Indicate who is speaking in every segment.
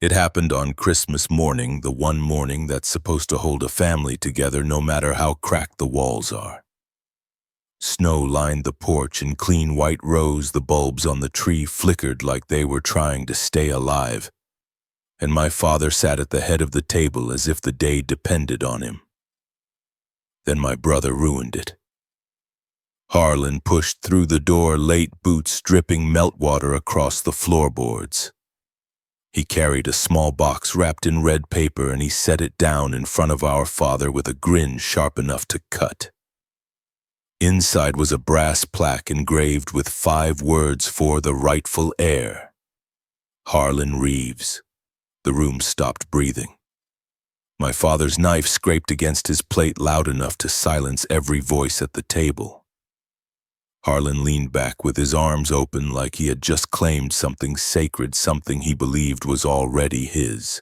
Speaker 1: It happened on Christmas morning, the one morning that's supposed to hold a family together no matter how cracked the walls are. Snow lined the porch in clean white rows, the bulbs on the tree flickered like they were trying to stay alive, and my father sat at the head of the table as if the day depended on him. Then my brother ruined it. Harlan pushed through the door, late boots dripping meltwater across the floorboards. He carried a small box wrapped in red paper and he set it down in front of our father with a grin sharp enough to cut. Inside was a brass plaque engraved with 5 words for the rightful heir. Harlan Reeves. The room stopped breathing. My father's knife scraped against his plate loud enough to silence every voice at the table. Harlan leaned back with his arms open like he had just claimed something sacred, something he believed was already his.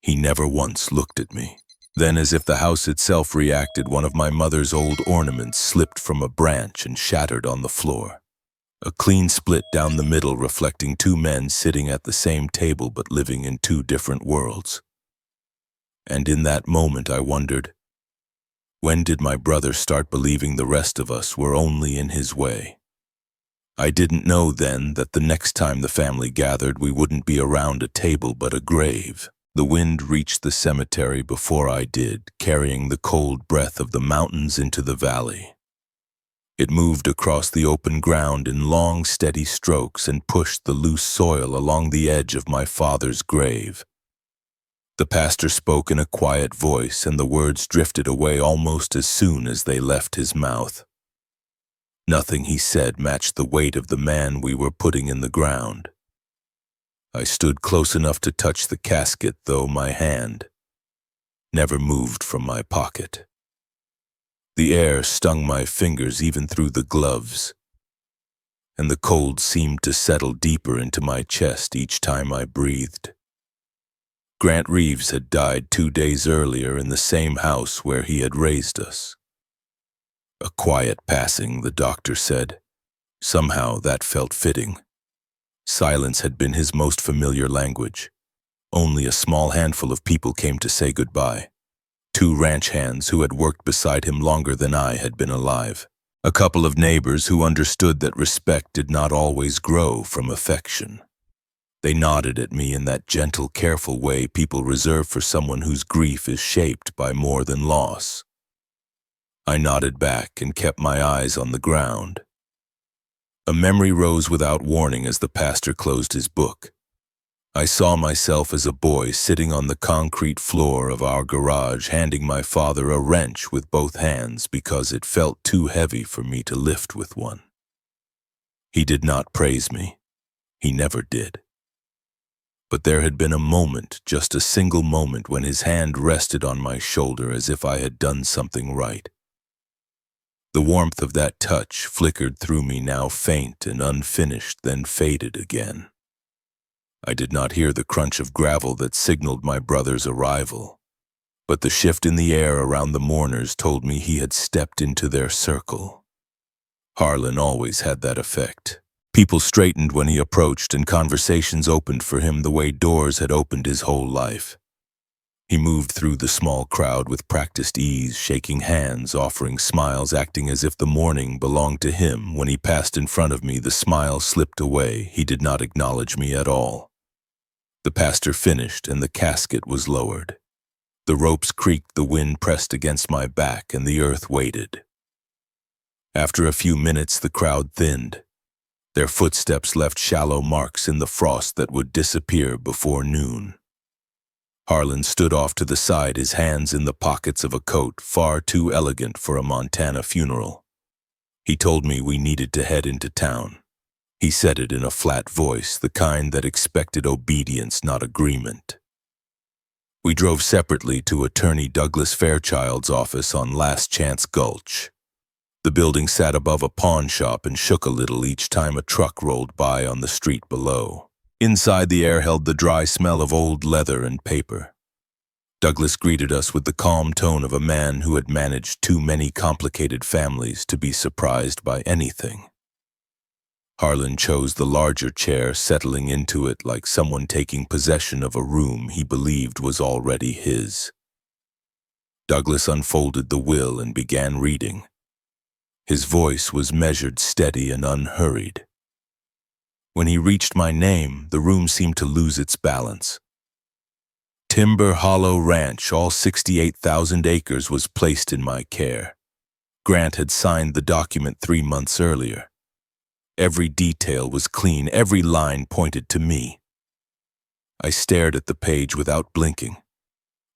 Speaker 1: He never once looked at me. Then, as if the house itself reacted, one of my mother's old ornaments slipped from a branch and shattered on the floor. A clean split down the middle, reflecting 2 men sitting at the same table but living in 2 different worlds. And in that moment I wondered, when did my brother start believing the rest of us were only in his way? I didn't know then that the next time the family gathered we wouldn't be around a table but a grave. The wind reached the cemetery before I did, carrying the cold breath of the mountains into the valley. It moved across the open ground in long, steady strokes and pushed the loose soil along the edge of my father's grave. The pastor spoke in a quiet voice, and the words drifted away almost as soon as they left his mouth. Nothing he said matched the weight of the man we were putting in the ground. I stood close enough to touch the casket, though my hand never moved from my pocket. The air stung my fingers even through the gloves, and the cold seemed to settle deeper into my chest each time I breathed. Grant Reeves had died 2 days earlier in the same house where he had raised us. A quiet passing, the doctor said. Somehow that felt fitting. Silence had been his most familiar language. Only a small handful of people came to say goodbye. 2 ranch hands who had worked beside him longer than I had been alive. A couple of neighbors who understood that respect did not always grow from affection. They nodded at me in that gentle, careful way people reserve for someone whose grief is shaped by more than loss. I nodded back and kept my eyes on the ground. A memory rose without warning as the pastor closed his book. I saw myself as a boy sitting on the concrete floor of our garage, handing my father a wrench with both hands because it felt too heavy for me to lift with one. He did not praise me. He never did. But there had been a moment, just a single moment, when his hand rested on my shoulder as if I had done something right. The warmth of that touch flickered through me, now faint and unfinished, then faded again. I did not hear the crunch of gravel that signaled my brother's arrival, but the shift in the air around the mourners told me he had stepped into their circle. Harlan always had that effect. People straightened when he approached, and conversations opened for him the way doors had opened his whole life. He moved through the small crowd with practiced ease, shaking hands, offering smiles, acting as if the morning belonged to him. When he passed in front of me, the smile slipped away. He did not acknowledge me at all. The pastor finished, and the casket was lowered. The ropes creaked, the wind pressed against my back, and the earth waited. After a few minutes, the crowd thinned. Their footsteps left shallow marks in the frost that would disappear before noon. Harlan stood off to the side, his hands in the pockets of a coat far too elegant for a Montana funeral. He told me we needed to head into town. He said it in a flat voice, the kind that expected obedience, not agreement. We drove separately to Attorney Douglas Fairchild's office on Last Chance Gulch. The building sat above a pawn shop and shook a little each time a truck rolled by on the street below. Inside, the air held the dry smell of old leather and paper. Douglas greeted us with the calm tone of a man who had managed too many complicated families to be surprised by anything. Harlan chose the larger chair, settling into it like someone taking possession of a room he believed was already his. Douglas unfolded the will and began reading. His voice was measured, steady, and unhurried. When he reached my name, the room seemed to lose its balance. Timber Hollow Ranch, all 68,000 acres, was placed in my care. Grant had signed the document 3 months earlier. Every detail was clean, every line pointed to me. I stared at the page without blinking.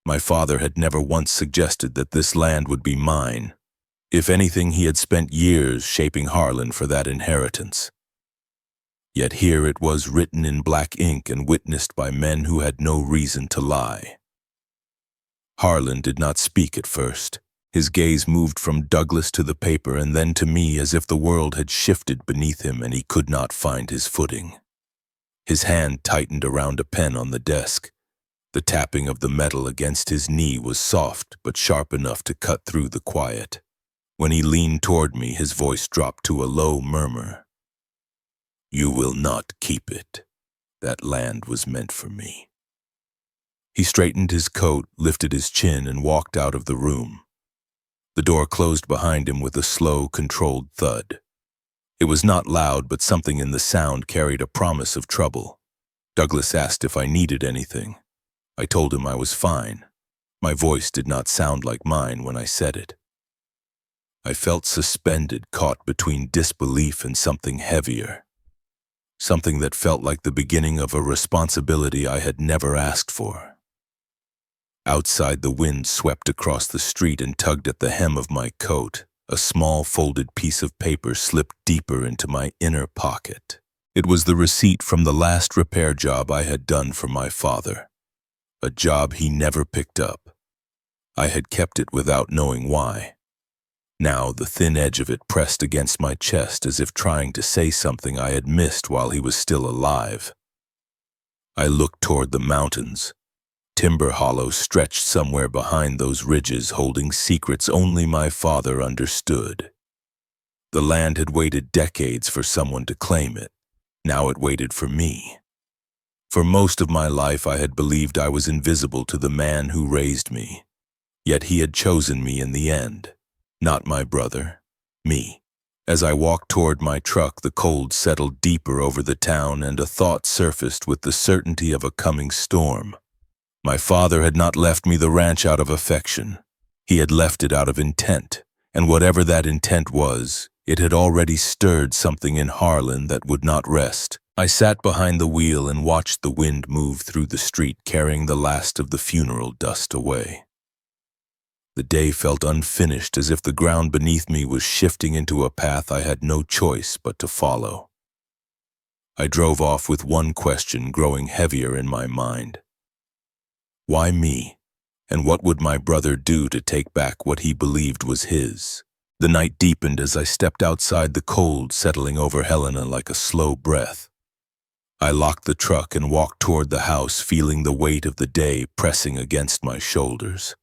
Speaker 1: My father had never once suggested that this land would be mine. If anything, he had spent years shaping Harlan for that inheritance. Yet here it was, written in black ink and witnessed by men who had no reason to lie. Harlan did not speak at first. His gaze moved from Douglas to the paper and then to me, as if the world had shifted beneath him and he could not find his footing. His hand tightened around a pen on the desk. The tapping of the metal against his knee was soft but sharp enough to cut through the quiet. When he leaned toward me, his voice dropped to a low murmur. "You will not keep it. That land was meant for me." He straightened his coat, lifted his chin, and walked out of the room. The door closed behind him with a slow, controlled thud. It was not loud, but something in the sound carried a promise of trouble. Douglas asked if I needed anything. I told him I was fine. My voice did not sound like mine when I said it. I felt suspended, caught between disbelief and something heavier. Something that felt like the beginning of a responsibility I had never asked for. Outside, the wind swept across the street and tugged at the hem of my coat. A small folded piece of paper slipped deeper into my inner pocket. It was the receipt from the last repair job I had done for my father. A job he never picked up. I had kept it without knowing why. Now the thin edge of it pressed against my chest as if trying to say something I had missed while he was still alive. I looked toward the mountains. Timber Hollow stretched somewhere behind those ridges, holding secrets only my father understood. The land had waited decades for someone to claim it. Now it waited for me. For most of my life I had believed I was invisible to the man who raised me. Yet he had chosen me in the end. Not my brother, me. As I walked toward my truck, the cold settled deeper over the town and a thought surfaced with the certainty of a coming storm. My father had not left me the ranch out of affection. He had left it out of intent, and whatever that intent was, it had already stirred something in Harlan that would not rest. I sat behind the wheel and watched the wind move through the street, carrying the last of the funeral dust away. The day felt unfinished, as if the ground beneath me was shifting into a path I had no choice but to follow. I drove off with one question growing heavier in my mind. Why me? And what would my brother do to take back what he believed was his? The night deepened as I stepped outside, the cold settling over Helena like a slow breath. I locked the truck and walked toward the house, feeling the weight of the day pressing against my shoulders.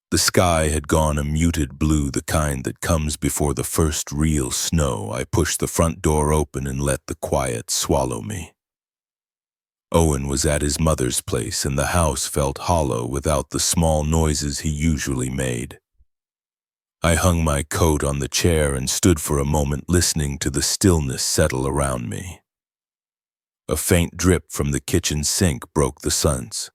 Speaker 1: The sky had gone a muted blue, the kind that comes before the first real snow. I pushed the front door open and let the quiet swallow me. Owen was at his mother's place, and the house felt hollow without the small noises he usually made. I hung my coat on the chair and stood for a moment, listening to the stillness settle around me. A faint drip from the kitchen sink broke the silence.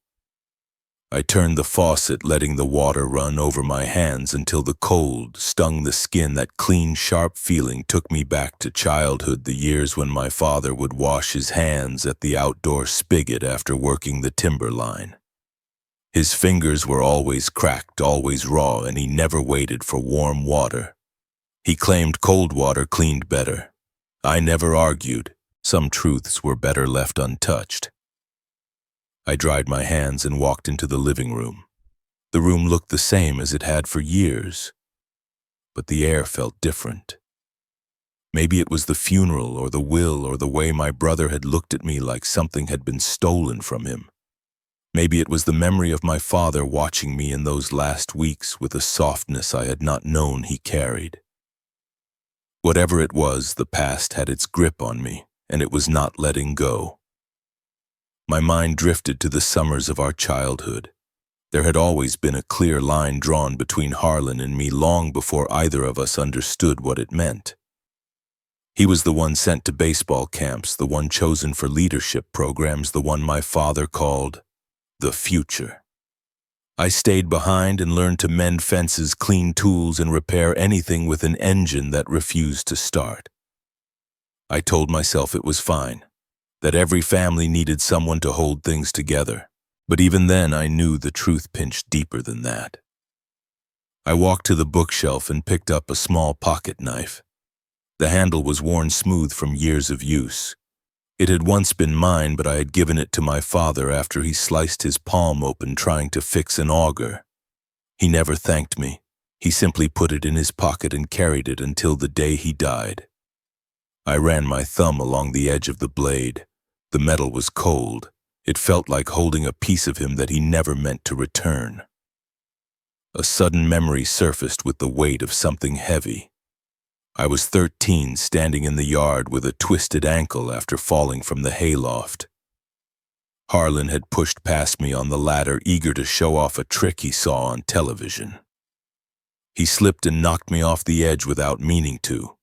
Speaker 1: I turned the faucet, letting the water run over my hands until the cold stung the skin. That clean, sharp feeling took me back to childhood, the years when my father would wash his hands at the outdoor spigot after working the timber line. His fingers were always cracked, always raw, and he never waited for warm water. He claimed cold water cleaned better. I never argued. Some truths were better left untouched. I dried my hands and walked into the living room. The room looked the same as it had for years, but the air felt different. Maybe it was the funeral or the will or the way my brother had looked at me like something had been stolen from him. Maybe it was the memory of my father watching me in those last weeks with a softness I had not known he carried. Whatever it was, the past had its grip on me, and it was not letting go. My mind drifted to the summers of our childhood. There had always been a clear line drawn between Harlan and me long before either of us understood what it meant. He was the one sent to baseball camps, the one chosen for leadership programs, the one my father called the future. I stayed behind and learned to mend fences, clean tools, and repair anything with an engine that refused to start. I told myself it was fine, that every family needed someone to hold things together. But even then, I knew the truth pinched deeper than that. I walked to the bookshelf and picked up a small pocket knife. The handle was worn smooth from years of use. It had once been mine, but I had given it to my father after he sliced his palm open trying to fix an auger. He never thanked me. He simply put it in his pocket and carried it until the day he died. I ran my thumb along the edge of the blade. The metal was cold. It felt like holding a piece of him that he never meant to return. A sudden memory surfaced with the weight of something heavy. I was 13, standing in the yard with a twisted ankle after falling from the hayloft. Harlan had pushed past me on the ladder, eager to show off a trick he saw on television. He slipped and knocked me off the edge without meaning to.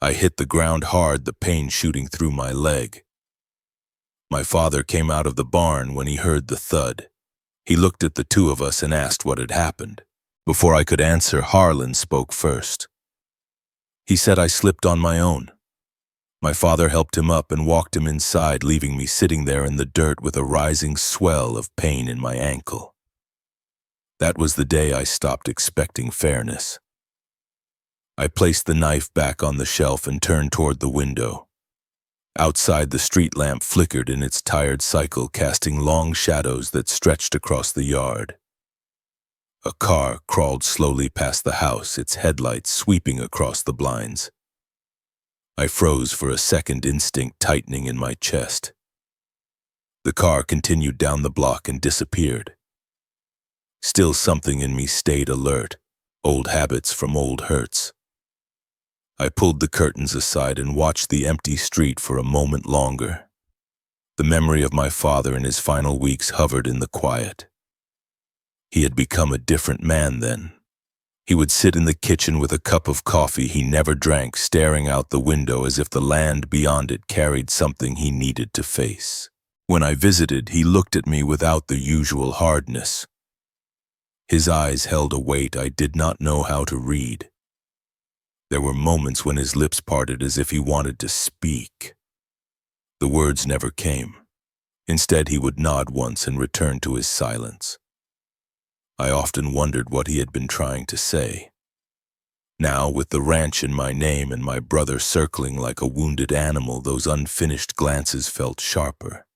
Speaker 1: I hit the ground hard, the pain shooting through my leg. My father came out of the barn when he heard the thud. He looked at the two of us and asked what had happened. Before I could answer, Harlan spoke first. He said I slipped on my own. My father helped him up and walked him inside, leaving me sitting there in the dirt with a rising swell of pain in my ankle. That was the day I stopped expecting fairness. I placed the knife back on the shelf and turned toward the window. Outside, the street lamp flickered in its tired cycle, casting long shadows that stretched across the yard. A car crawled slowly past the house, its headlights sweeping across the blinds. I froze for a second, instinct tightening in my chest. The car continued down the block and disappeared. Still, something in me stayed alert, old habits from old hurts. I pulled the curtains aside and watched the empty street for a moment longer. The memory of my father in his final weeks hovered in the quiet. He had become a different man then. He would sit in the kitchen with a cup of coffee he never drank, staring out the window as if the land beyond it carried something he needed to face. When I visited, he looked at me without the usual hardness. His eyes held a weight I did not know how to read. There were moments when his lips parted as if he wanted to speak. The words never came. Instead, he would nod once and return to his silence. I often wondered what he had been trying to say. Now, with the ranch in my name and my brother circling like a wounded animal, those unfinished glances felt sharper,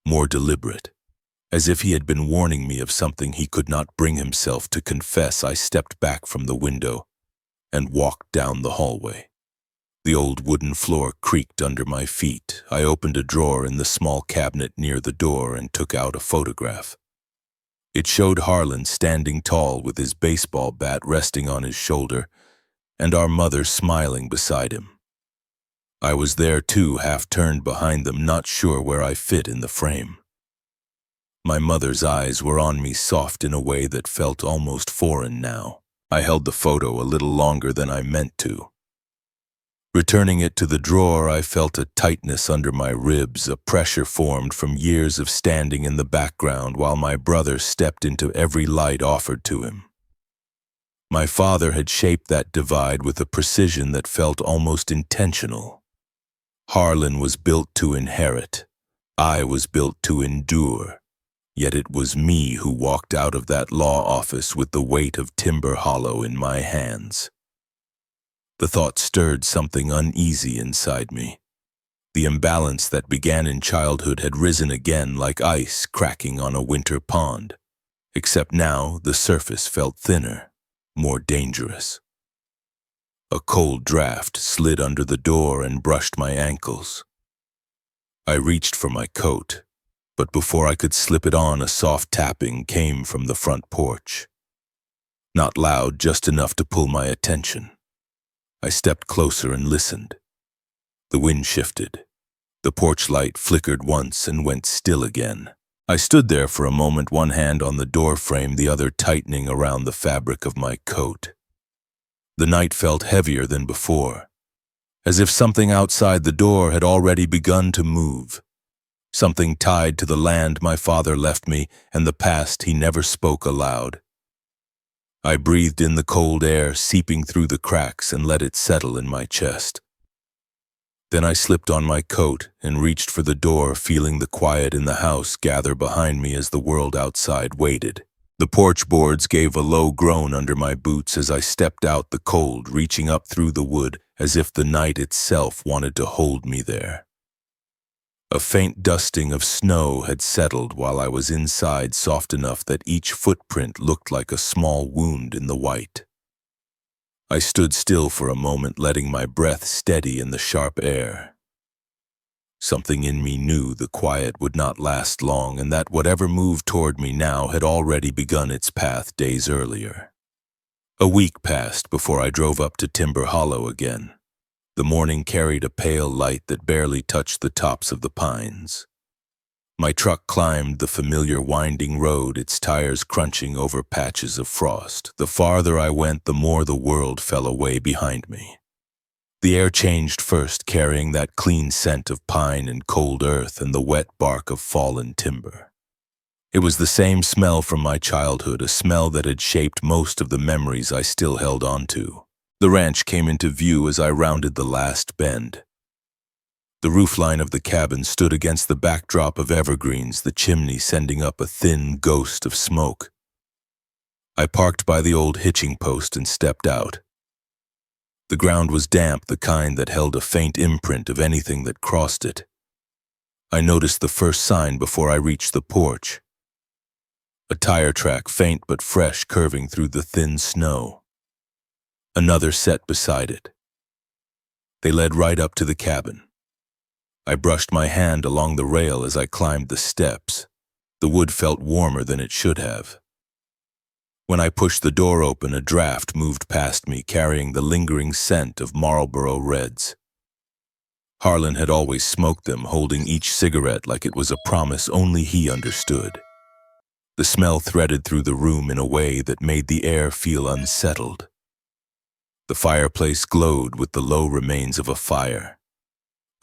Speaker 1: more deliberate. As if he had been warning me of something he could not bring himself to confess, I stepped back from the window and walked down the hallway. The old wooden floor creaked under my feet. I opened a drawer in the small cabinet near the door and took out a photograph. It showed Harlan standing tall with his baseball bat resting on his shoulder and our mother smiling beside him. I was there too, half turned behind them, not sure where I fit in the frame. My mother's eyes were on me, soft in a way that felt almost foreign now. I held the photo a little longer than I meant to. Returning it to the drawer, I felt a tightness under my ribs, a pressure formed from years of standing in the background while my brother stepped into every light offered to him. My father had shaped that divide with a precision that felt almost intentional. Harlan was built to inherit. I was built to endure. Yet it was me who walked out of that law office with the weight of Timber Hollow in my hands. The thought stirred something uneasy inside me. The imbalance that began in childhood had risen again like ice cracking on a winter pond, except now the surface felt thinner, more dangerous. A cold draft slid under the door and brushed my ankles. I reached for my coat, but before I could slip it on, a soft tapping came from the front porch. Not loud, just enough to pull my attention. I stepped closer and listened. The wind shifted. The porch light flickered once and went still again. I stood there for a moment, one hand on the door frame, the other tightening around the fabric of my coat. The night felt heavier than before, as if something outside the door had already begun to move. Something tied to the land my father left me and the past he never spoke aloud. I breathed in the cold air seeping through the cracks and let it settle in my chest. Then I slipped on my coat and reached for the door, feeling the quiet in the house gather behind me as the world outside waited. The porch boards gave a low groan under my boots as I stepped out, the cold reaching up through the wood as if the night itself wanted to hold me there. A faint dusting of snow had settled while I was inside, soft enough that each footprint looked like a small wound in the white. I stood still for a moment, letting my breath steady in the sharp air. Something in me knew the quiet would not last long, and that whatever moved toward me now had already begun its path days earlier. A week passed before I drove up to Timber Hollow again. The morning carried a pale light that barely touched the tops of the pines. My truck climbed the familiar winding road, its tires crunching over patches of frost. The farther I went, the more the world fell away behind me. The air changed first, carrying that clean scent of pine and cold earth and the wet bark of fallen timber. It was the same smell from my childhood, a smell that had shaped most of the memories I still held on to. The ranch came into view as I rounded the last bend. The roofline of the cabin stood against the backdrop of evergreens, the chimney sending up a thin ghost of smoke. I parked by the old hitching post and stepped out. The ground was damp, the kind that held a faint imprint of anything that crossed it. I noticed the first sign before I reached the porch. A tire track, faint but fresh, curving through the thin snow. Another set beside it. They led right up to the cabin. I brushed my hand along the rail as I climbed the steps. The wood felt warmer than it should have. When I pushed the door open, a draft moved past me, carrying the lingering scent of Marlboro Reds. Harlan had always smoked them, holding each cigarette like it was a promise only he understood. The smell threaded through the room in a way that made the air feel unsettled. The fireplace glowed with the low remains of a fire.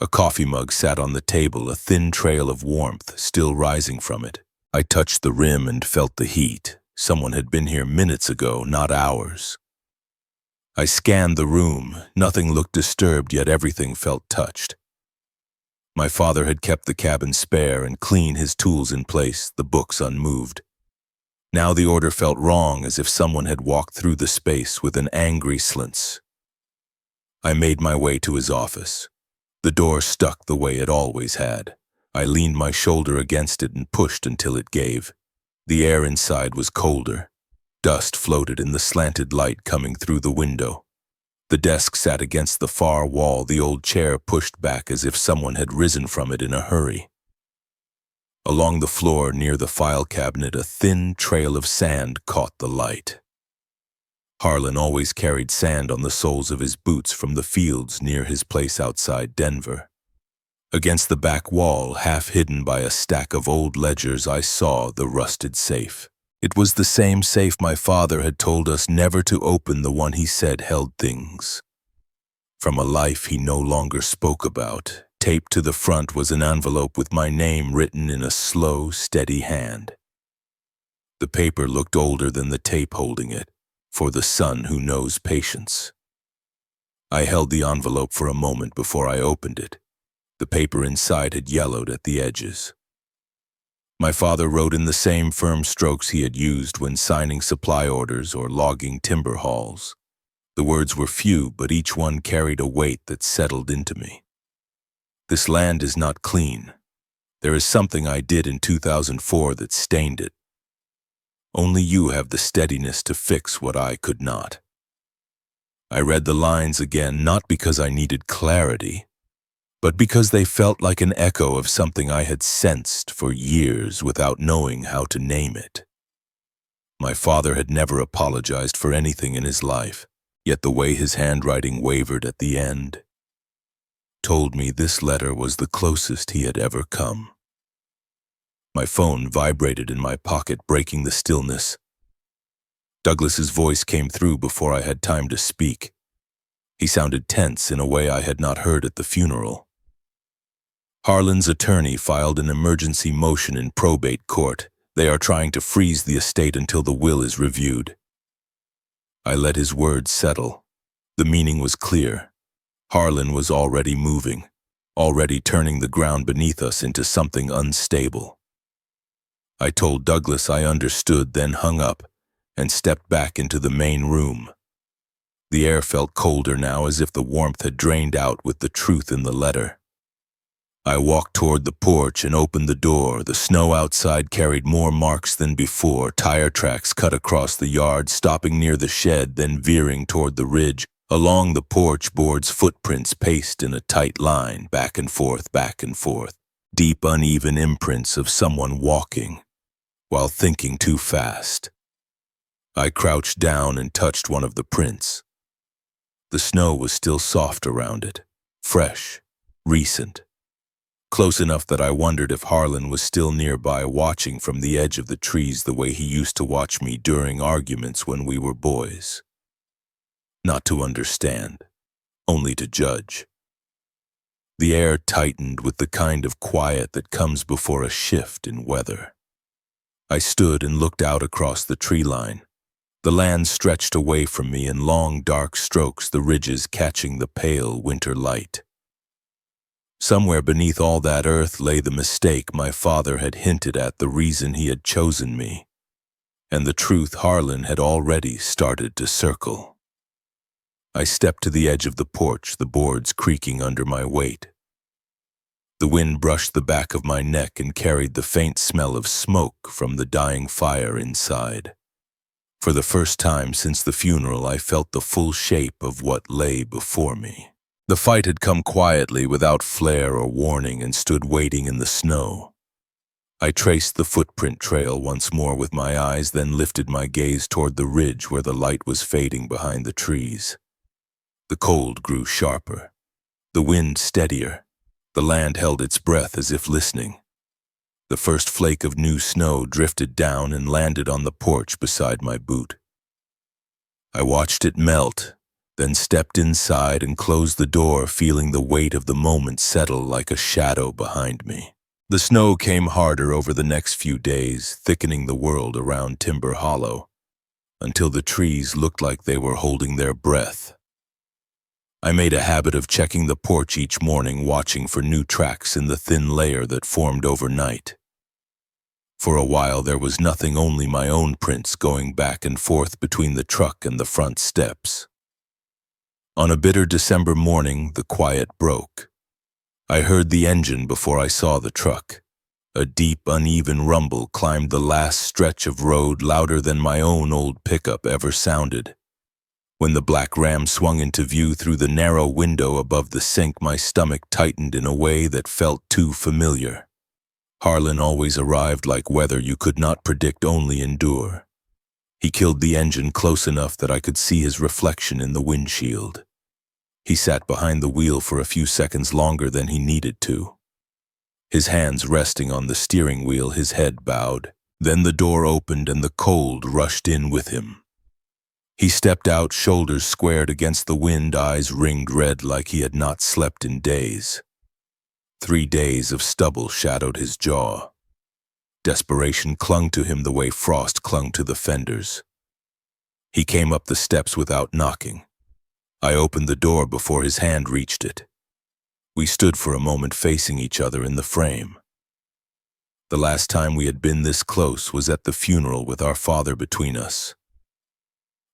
Speaker 1: A coffee mug sat on the table, a thin trail of warmth still rising from it. I touched the rim and felt the heat. Someone had been here minutes ago, not hours. I scanned the room. Nothing looked disturbed, yet everything felt touched. My father had kept the cabin spare and clean, his tools in place, the books unmoved. Now the order felt wrong, as if someone had walked through the space with an angry slints. I made my way to his office. The door stuck the way it always had. I leaned my shoulder against it and pushed until it gave. The air inside was colder. Dust floated in the slanted light coming through the window. The desk sat against the far wall, the old chair pushed back as if someone had risen from it in a hurry. Along the floor near the file cabinet, a thin trail of sand caught the light. Harlan always carried sand on the soles of his boots from the fields near his place outside Denver. Against the back wall, half hidden by a stack of old ledgers, I saw the rusted safe. It was the same safe my father had told us never to open, the one he said held things from a life he no longer spoke about. Taped to the front was an envelope with my name written in a slow, steady hand. The paper looked older than the tape holding it, for the son who knows patience. I held the envelope for a moment before I opened it. The paper inside had yellowed at the edges. My father wrote in the same firm strokes he had used when signing supply orders or logging timber hauls. The words were few, but each one carried a weight that settled into me. This land is not clean. There is something I did in 2004 that stained it. Only you have the steadiness to fix what I could not. I read the lines again, not because I needed clarity, but because they felt like an echo of something I had sensed for years without knowing how to name it. My father had never apologized for anything in his life, Yet the way his handwriting wavered at the end told me this letter was the closest he had ever come. My phone vibrated in my pocket, breaking the stillness. Douglas's voice came through before I had time to speak. He sounded tense in a way I had not heard at the funeral. Harlan's attorney filed an emergency motion in probate court. They are trying to freeze the estate until the will is reviewed. I let his words settle. The meaning was clear. Harlan was already moving, already turning the ground beneath us into something unstable. I told Douglas I understood, then hung up and stepped back into the main room. The air felt colder now, as if the warmth had drained out with the truth in the letter. I walked toward the porch and opened the door. The snow outside carried more marks than before. Tire tracks cut across the yard, stopping near the shed, then veering toward the ridge. Along the porch boards, footprints paced in a tight line, back and forth, deep uneven imprints of someone walking while thinking too fast. I crouched down and touched one of the prints. The snow was still soft around it, fresh, recent, close enough that I wondered if Harlan was still nearby, watching from the edge of the trees the way he used to watch me during arguments when we were boys. Not to understand, only to judge. The air tightened with the kind of quiet that comes before a shift in weather. I stood and looked out across the tree line. The land stretched away from me in long, dark strokes, the ridges catching the pale winter light. Somewhere beneath all that earth lay the mistake my father had hinted at, the reason he had chosen me, and the truth Harlan had already started to circle. I stepped to the edge of the porch, the boards creaking under my weight. The wind brushed the back of my neck and carried the faint smell of smoke from the dying fire inside. For the first time since the funeral, I felt the full shape of what lay before me. The fight had come quietly, without flare or warning, and stood waiting in the snow. I traced the footprint trail once more with my eyes, then lifted my gaze toward the ridge where the light was fading behind the trees. The cold grew sharper, the wind steadier. The land held its breath as if listening. The first flake of new snow drifted down and landed on the porch beside my boot. I watched it melt, then stepped inside and closed the door, feeling the weight of the moment settle like a shadow behind me. The snow came harder over the next few days, thickening the world around Timber Hollow, until the trees looked like they were holding their breath. I made a habit of checking the porch each morning, watching for new tracks in the thin layer that formed overnight. For a while there was nothing, only my own prints going back and forth between the truck and the front steps. On a bitter December morning, the quiet broke. I heard the engine before I saw the truck. A deep, uneven rumble climbed the last stretch of road, louder than my own old pickup ever sounded. When the black Ram swung into view through the narrow window above the sink, my stomach tightened in a way that felt too familiar. Harlan always arrived like weather you could not predict, only endure. He killed the engine close enough that I could see his reflection in the windshield. He sat behind the wheel for a few seconds longer than he needed to. His hands resting on the steering wheel, his head bowed. Then the door opened and the cold rushed in with him. He stepped out, shoulders squared against the wind, eyes ringed red like he had not slept in days. 3 days of stubble shadowed his jaw. Desperation clung to him the way frost clung to the fenders. He came up the steps without knocking. I opened the door before his hand reached it. We stood for a moment facing each other in the frame. The last time we had been this close was at the funeral with our father between us.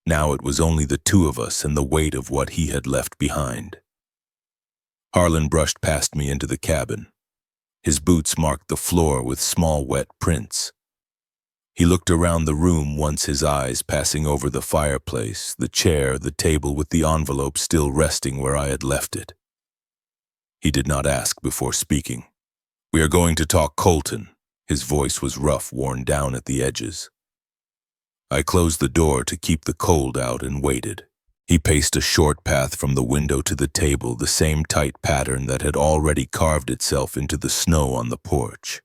Speaker 1: Now it was only the two of us and the weight of what he had left behind. Harlan brushed past me into the cabin. His boots marked the floor with small wet prints. He looked around the room, once his eyes passing over the fireplace, the chair, the table, with the envelope still resting where I had left it. He did not ask before speaking. "We are going to talk Colton." His voice was rough, worn down at the edges. I closed the door to keep the cold out and waited. He paced a short path from the window to the table, the same tight pattern that had already carved itself into the snow on the porch.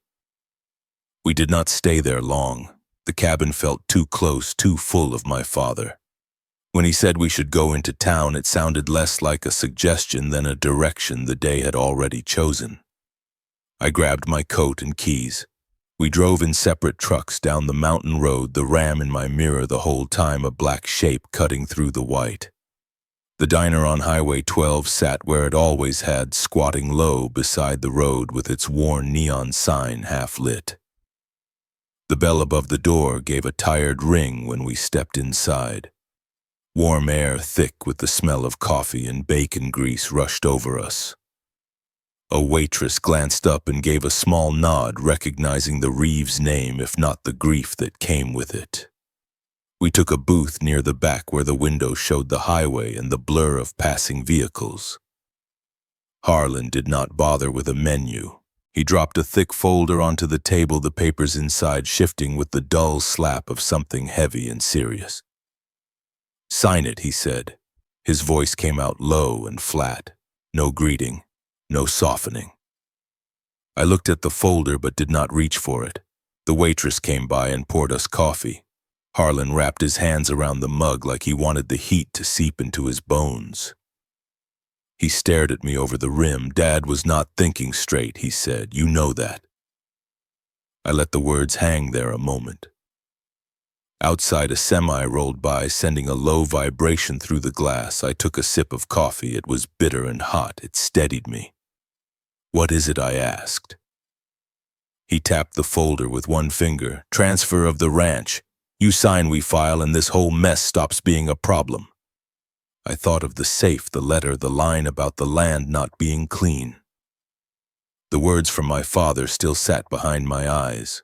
Speaker 1: We did not stay there long. The cabin felt too close, too full of my father. When he said we should go into town, it sounded less like a suggestion than a direction the day had already chosen. I grabbed my coat and keys. We drove in separate trucks down the mountain road, the Ram in my mirror the whole time, a black shape cutting through the white. The diner on Highway 12 sat where it always had, squatting low beside the road with its worn neon sign half lit. The bell above the door gave a tired ring when we stepped inside. Warm air, thick with the smell of coffee and bacon grease, rushed over us. A waitress glanced up and gave a small nod, recognizing the Reeves name, if not the grief that came with it. We took a booth near the back where the window showed the highway and the blur of passing vehicles. Harlan did not bother with a menu. He dropped a thick folder onto the table, the papers inside shifting with the dull slap of something heavy and serious. "Sign it," he said. His voice came out low and flat. No greeting, no softening. I looked at the folder but did not reach for it. The waitress came by and poured us coffee. Harlan wrapped his hands around the mug like he wanted the heat to seep into his bones. He stared at me over the rim. "Dad was not thinking straight," he said. "You know that." I let the words hang there a moment. Outside, a semi rolled by, sending a low vibration through the glass. I took a sip of coffee. It was bitter and hot. It steadied me. "What is it?" I asked. He tapped the folder with one finger. "Transfer of the ranch. You sign, we file, and this whole mess stops being a problem." I thought of the safe, the letter, the line about the land not being clean. The words from my father still sat behind my eyes.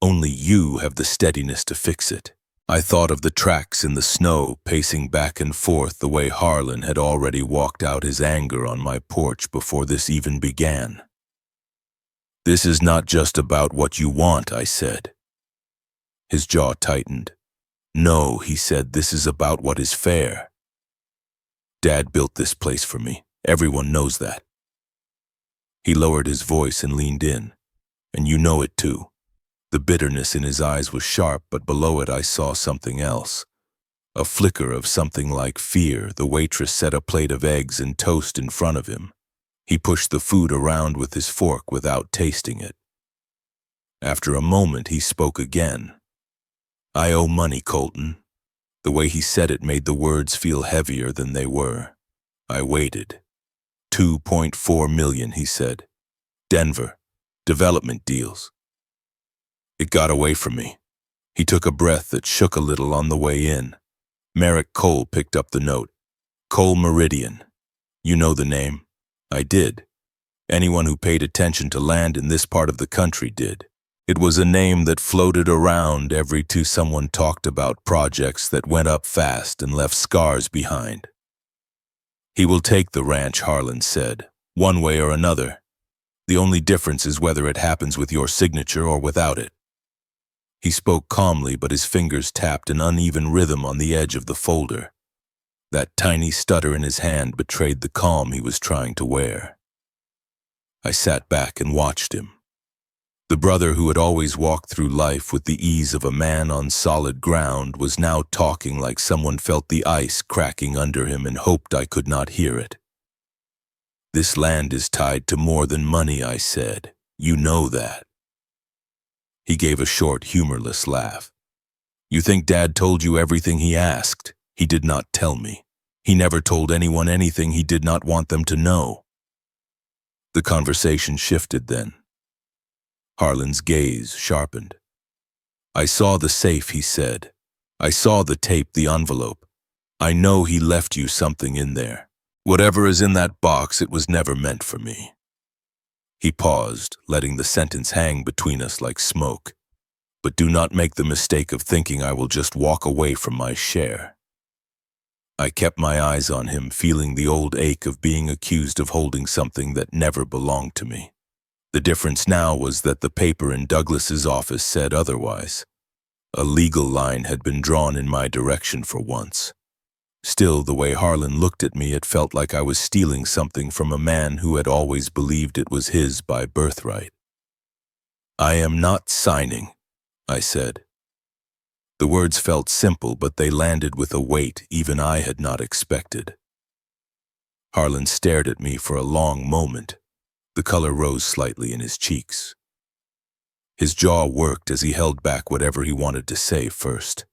Speaker 1: "Only you have the steadiness to fix it." I thought of the tracks in the snow, pacing back and forth the way Harlan had already walked out his anger on my porch before this even began. "This is not just about what you want," I said. His jaw tightened. "No," he said, "this is about what is fair. Dad built this place for me. Everyone knows that." He lowered his voice and leaned in. "And you know it too." The bitterness in his eyes was sharp, but below it I saw something else. A flicker of something like fear. The waitress set a plate of eggs and toast in front of him. He pushed the food around with his fork without tasting it. After a moment, he spoke again. "I owe money, Colton." The way he said it made the words feel heavier than they were. I waited. $2.4 million, he said. "Denver. Development deals." It got away from me. He took a breath that shook a little on the way in. Merrick Cole picked up the note. "Cole Meridian. You know the name?" I did. Anyone who paid attention to land in this part of the country did. It was a name that floated around every time someone talked about projects that went up fast and left scars behind. "He will take the ranch," Harlan said, "one way or another. The only difference is whether it happens with your signature or without it." He spoke calmly, but his fingers tapped an uneven rhythm on the edge of the folder. That tiny stutter in his hand betrayed the calm he was trying to wear. I sat back and watched him. The brother who had always walked through life with the ease of a man on solid ground was now talking like someone felt the ice cracking under him and hoped I could not hear it. "This land is tied to more than money," I said. "You know that." He gave a short, humorless laugh. "You think Dad told you everything he asked? He did not tell me. He never told anyone anything he did not want them to know." The conversation shifted then. Harlan's gaze sharpened. "I saw the safe," he said. "I saw the tape, the envelope. I know he left you something in there. Whatever is in that box, it was never meant for me." He paused, letting the sentence hang between us like smoke. "But do not make the mistake of thinking I will just walk away from my share." I kept my eyes on him, feeling the old ache of being accused of holding something that never belonged to me. The difference now was that the paper in Douglas's office said otherwise. A legal line had been drawn in my direction for once. Still, the way Harlan looked at me, it felt like I was stealing something from a man who had always believed it was his by birthright. "I am not signing," I said. The words felt simple, but they landed with a weight even I had not expected. Harlan stared at me for a long moment. The color rose slightly in his cheeks. His jaw worked as he held back whatever he wanted to say first.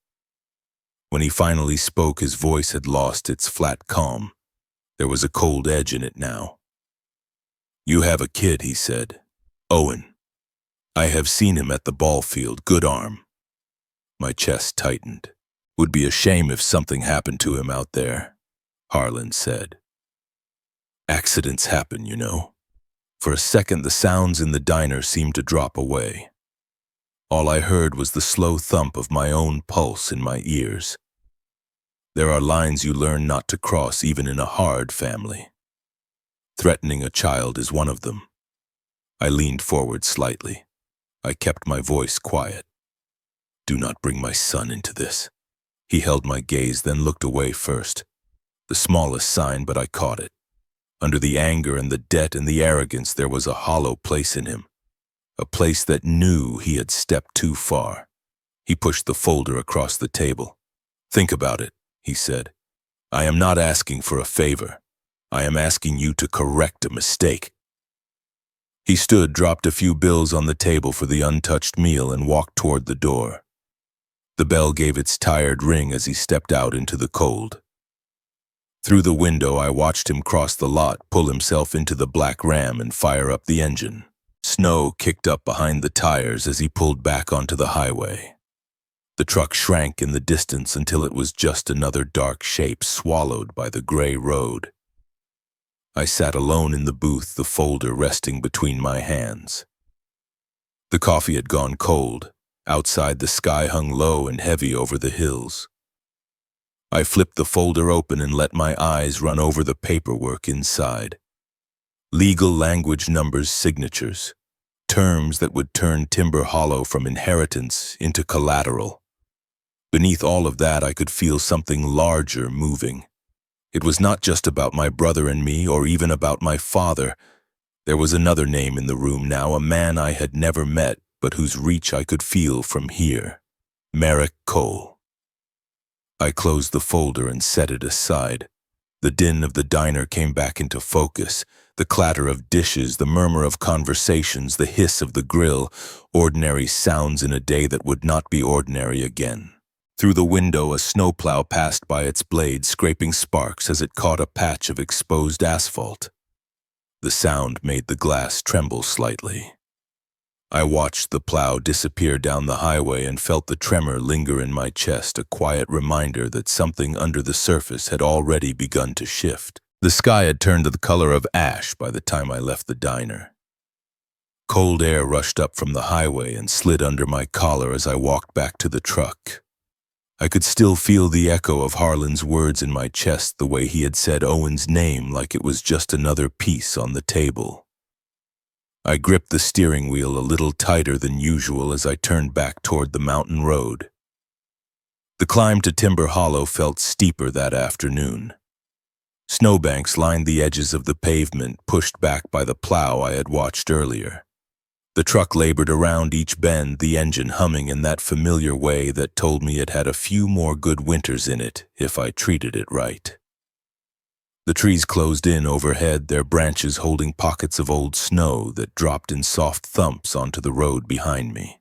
Speaker 1: When he finally spoke, his voice had lost its flat calm. There was a cold edge in it now. "You have a kid," he said. "Owen. I have seen him at the ball field. Good arm." My chest tightened. "Would be a shame if something happened to him out there," Harlan said. "Accidents happen, you know." For a second, the sounds in the diner seemed to drop away. All I heard was the slow thump of my own pulse in my ears. There are lines you learn not to cross even in a hard family. Threatening a child is one of them. I leaned forward slightly. I kept my voice quiet. "Do not bring my son into this." He held my gaze, then looked away first. The smallest sign, but I caught it. Under the anger and the debt and the arrogance, there was a hollow place in him. A place that knew he had stepped too far. He pushed the folder across the table. "Think about it," he said. "I am not asking for a favor. I am asking you to correct a mistake." He stood, dropped a few bills on the table for the untouched meal, and walked toward the door. The bell gave its tired ring as he stepped out into the cold. Through the window, I watched him cross the lot, pull himself into the black Ram, and fire up the engine. Snow kicked up behind the tires as he pulled back onto the highway. The truck shrank in the distance until it was just another dark shape swallowed by the gray road. I sat alone in the booth, the folder resting between my hands. The coffee had gone cold. Outside, the sky hung low and heavy over the hills. I flipped the folder open and let my eyes run over the paperwork inside. Legal language, numbers, signatures. Terms that would turn Timber Hollow from inheritance into collateral. Beneath all of that, I could feel something larger moving. It was not just about my brother and me, or even about my father. There was another name in the room now, a man I had never met, but whose reach I could feel from here. Merrick Cole. I closed the folder and set it aside. The din of the diner came back into focus. The clatter of dishes, the murmur of conversations, the hiss of the grill, ordinary sounds in a day that would not be ordinary again. Through the window, a snowplow passed by its blade, scraping sparks as it caught a patch of exposed asphalt. The sound made the glass tremble slightly. I watched the plow disappear down the highway and felt the tremor linger in my chest, a quiet reminder that something under the surface had already begun to shift. The sky had turned to the color of ash by the time I left the diner. Cold air rushed up from the highway and slid under my collar as I walked back to the truck. I could still feel the echo of Harlan's words in my chest, the way he had said Owen's name like it was just another piece on the table. I gripped the steering wheel a little tighter than usual as I turned back toward the mountain road. The climb to Timber Hollow felt steeper that afternoon. Snowbanks lined the edges of the pavement, pushed back by the plow I had watched earlier. The truck labored around each bend, the engine humming in that familiar way that told me it had a few more good winters in it if I treated it right. The trees closed in overhead, their branches holding pockets of old snow that dropped in soft thumps onto the road behind me.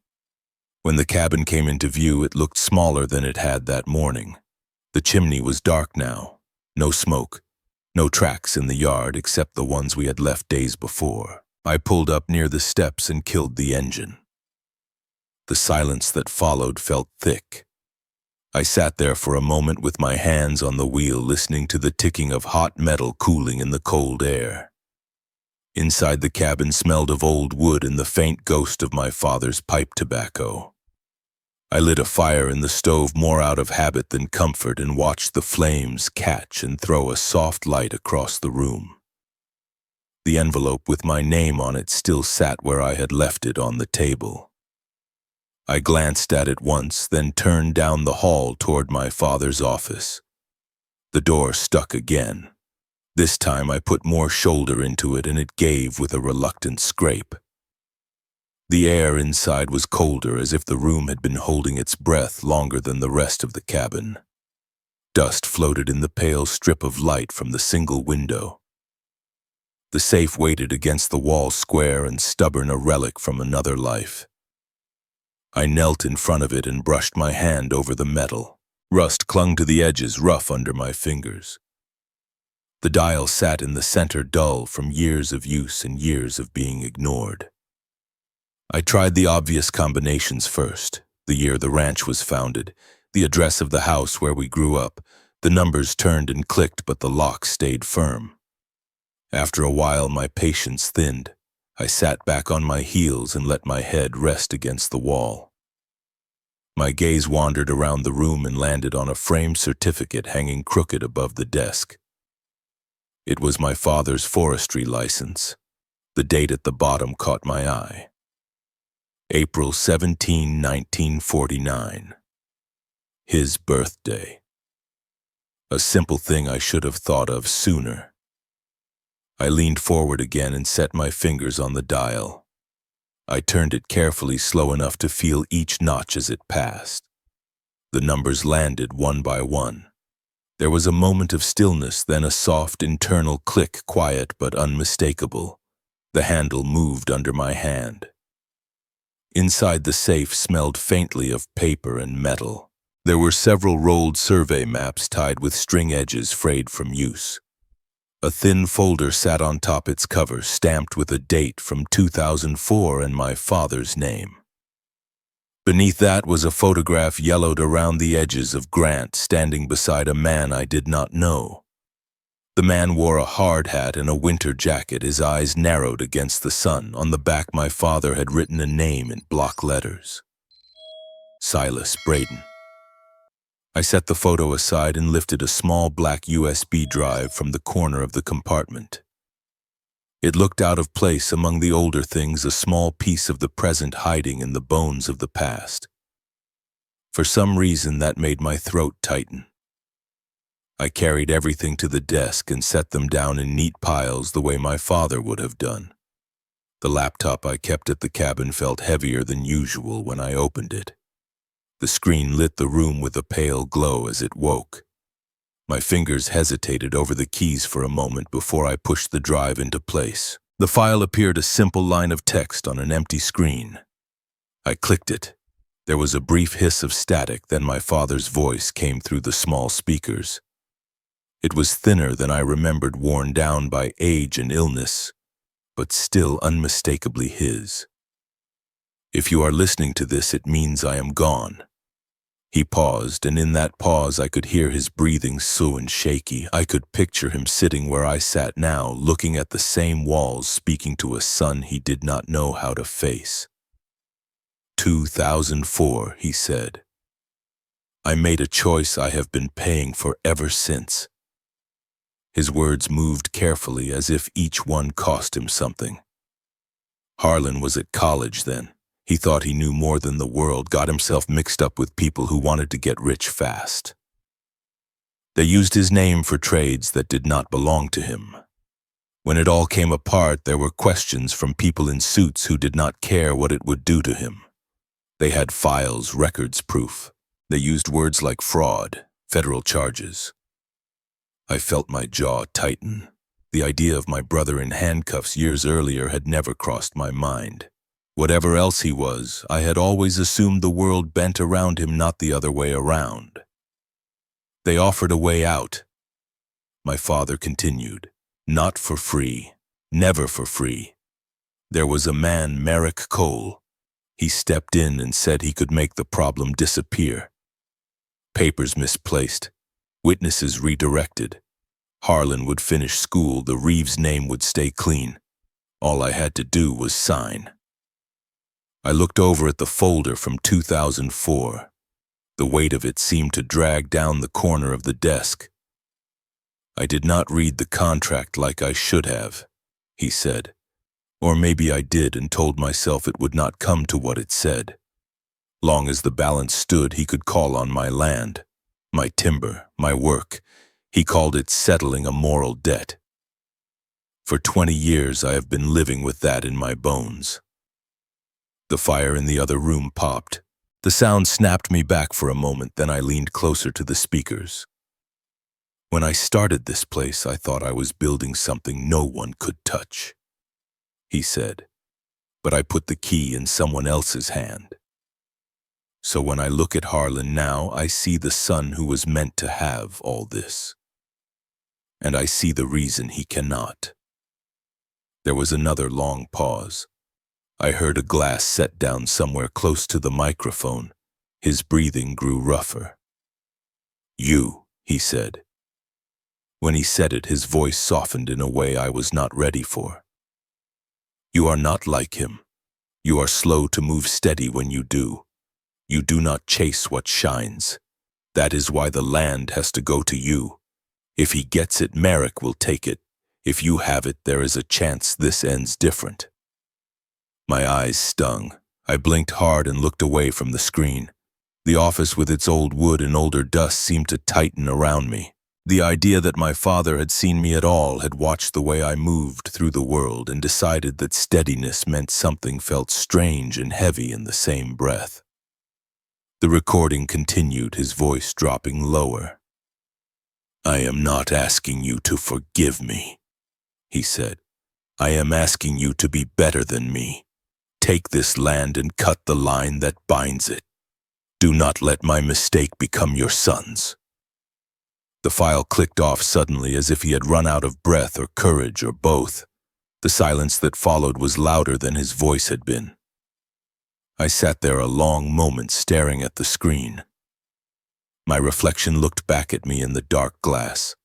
Speaker 1: When the cabin came into view, it looked smaller than it had that morning. The chimney was dark now, no smoke, no tracks in the yard except the ones we had left days before. I pulled up near the steps and killed the engine. The silence that followed felt thick. I sat there for a moment with my hands on the wheel, listening to the ticking of hot metal cooling in the cold air. Inside the cabin smelled of old wood and the faint ghost of my father's pipe tobacco. I lit a fire in the stove more out of habit than comfort and watched the flames catch and throw a soft light across the room. The envelope with my name on it still sat where I had left it on the table. I glanced at it once, then turned down the hall toward my father's office. The door stuck again. This time I put more shoulder into it and it gave with a reluctant scrape. The air inside was colder, as if the room had been holding its breath longer than the rest of the cabin. Dust floated in the pale strip of light from the single window. The safe waited against the wall, square and stubborn, a relic from another life. I knelt in front of it and brushed my hand over the metal. Rust clung to the edges, rough under my fingers. The dial sat in the center, dull from years of use and years of being ignored. I tried the obvious combinations first: the year the ranch was founded, the address of the house where we grew up. The numbers turned and clicked, but the lock stayed firm. After a while, my patience thinned. I sat back on my heels and let my head rest against the wall. My gaze wandered around the room and landed on a framed certificate hanging crooked above the desk. It was my father's forestry license. The date at the bottom caught my eye. April 17, 1949. His birthday. A simple thing I should have thought of sooner. I leaned forward again and set my fingers on the dial. I turned it carefully, slow enough to feel each notch as it passed. The numbers landed one by one. There was a moment of stillness, then a soft internal click, quiet but unmistakable. The handle moved under my hand. Inside the safe smelled faintly of paper and metal. There were several rolled survey maps tied with string edges frayed from use. A thin folder sat on top its cover, stamped with a date from 2004 and my father's name. Beneath that was a photograph, yellowed around the edges, of Grant standing beside a man I did not know. The man wore a hard hat and a winter jacket, his eyes narrowed against the sun. On the back, my father had written a name in block letters: Silas Braden. I set the photo aside and lifted a small black USB drive from the corner of the compartment. It looked out of place among the older things, a small piece of the present hiding in the bones of the past. For some reason, that made my throat tighten. I carried everything to the desk and set them down in neat piles the way my father would have done. The laptop I kept at the cabin felt heavier than usual when I opened it. The screen lit the room with a pale glow as it woke. My fingers hesitated over the keys for a moment before I pushed the drive into place. The file appeared, a simple line of text on an empty screen. I clicked it. There was a brief hiss of static, then my father's voice came through the small speakers. It was thinner than I remembered, worn down by age and illness, but still unmistakably his. If you are listening to this, it means I am gone. He paused, and in that pause I could hear his breathing, slow and shaky. I could picture him sitting where I sat now, looking at the same walls, speaking to a son he did not know how to face. 2004, he said. I made a choice I have been paying for ever since. His words moved carefully, as if each one cost him something. Harlan was at college then. He thought he knew more than the world, got himself mixed up with people who wanted to get rich fast. They used his name for trades that did not belong to him. When it all came apart, there were questions from people in suits who did not care what it would do to him. They had files, records, proof. They used words like fraud, federal charges. I felt my jaw tighten. The idea of my brother in handcuffs years earlier had never crossed my mind. Whatever else he was, I had always assumed the world bent around him, not the other way around. They offered a way out. My father continued. Not for free. Never for free. There was a man, Merrick Cole. He stepped in and said he could make the problem disappear. Papers misplaced. Witnesses redirected. Harlan would finish school. The Reeves name would stay clean. All I had to do was sign. I looked over at the folder from 2004. The weight of it seemed to drag down the corner of the desk. I did not read the contract like I should have, he said. Or maybe I did and told myself it would not come to what it said. Long as the balance stood, he could call on my land, my timber, my work. He called it settling a moral debt. For 20 years I have been living with that in my bones. The fire in the other room popped. The sound snapped me back for a moment, then I leaned closer to the speakers. When I started this place, I thought I was building something no one could touch, he said. But I put the key in someone else's hand. So when I look at Harlan now, I see the son who was meant to have all this. And I see the reason he cannot. There was another long pause. I heard a glass set down somewhere close to the microphone. His breathing grew rougher. "You," he said. When he said it, his voice softened in a way I was not ready for. "You are not like him. You are slow to move steady when you do. You do not chase what shines. That is why the land has to go to you. If he gets it, Merrick will take it. If you have it, there is a chance this ends different." My eyes stung. I blinked hard and looked away from the screen. The office with its old wood and older dust seemed to tighten around me. The idea that my father had seen me at all, had watched the way I moved through the world, and decided that steadiness meant something felt strange and heavy in the same breath. The recording continued, his voice dropping lower. "I am not asking you to forgive me," he said. "I am asking you to be better than me. Take this land and cut the line that binds it. Do not let my mistake become your son's." The file clicked off suddenly, as if he had run out of breath or courage or both. The silence that followed was louder than his voice had been. I sat there a long moment staring at the screen. My reflection looked back at me in the dark glass.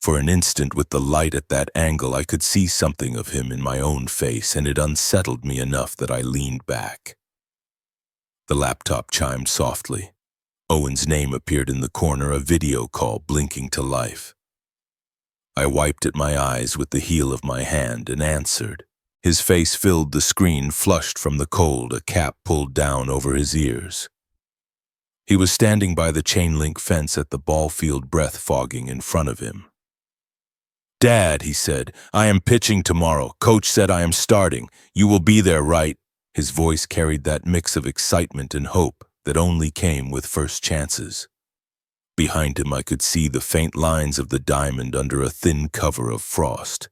Speaker 1: For an instant, with the light at that angle, I could see something of him in my own face, and it unsettled me enough that I leaned back. The laptop chimed softly. Owen's name appeared in the corner, a video call blinking to life. I wiped at my eyes with the heel of my hand and answered. His face filled the screen, flushed from the cold, a cap pulled down over his ears. He was standing by the chain-link fence at the ball field, breath fogging in front of him. "Dad," he said, "I am pitching tomorrow. Coach said I am starting. You will be there, right?" His voice carried that mix of excitement and hope that only came with first chances. Behind him I could see the faint lines of the diamond under a thin cover of frost.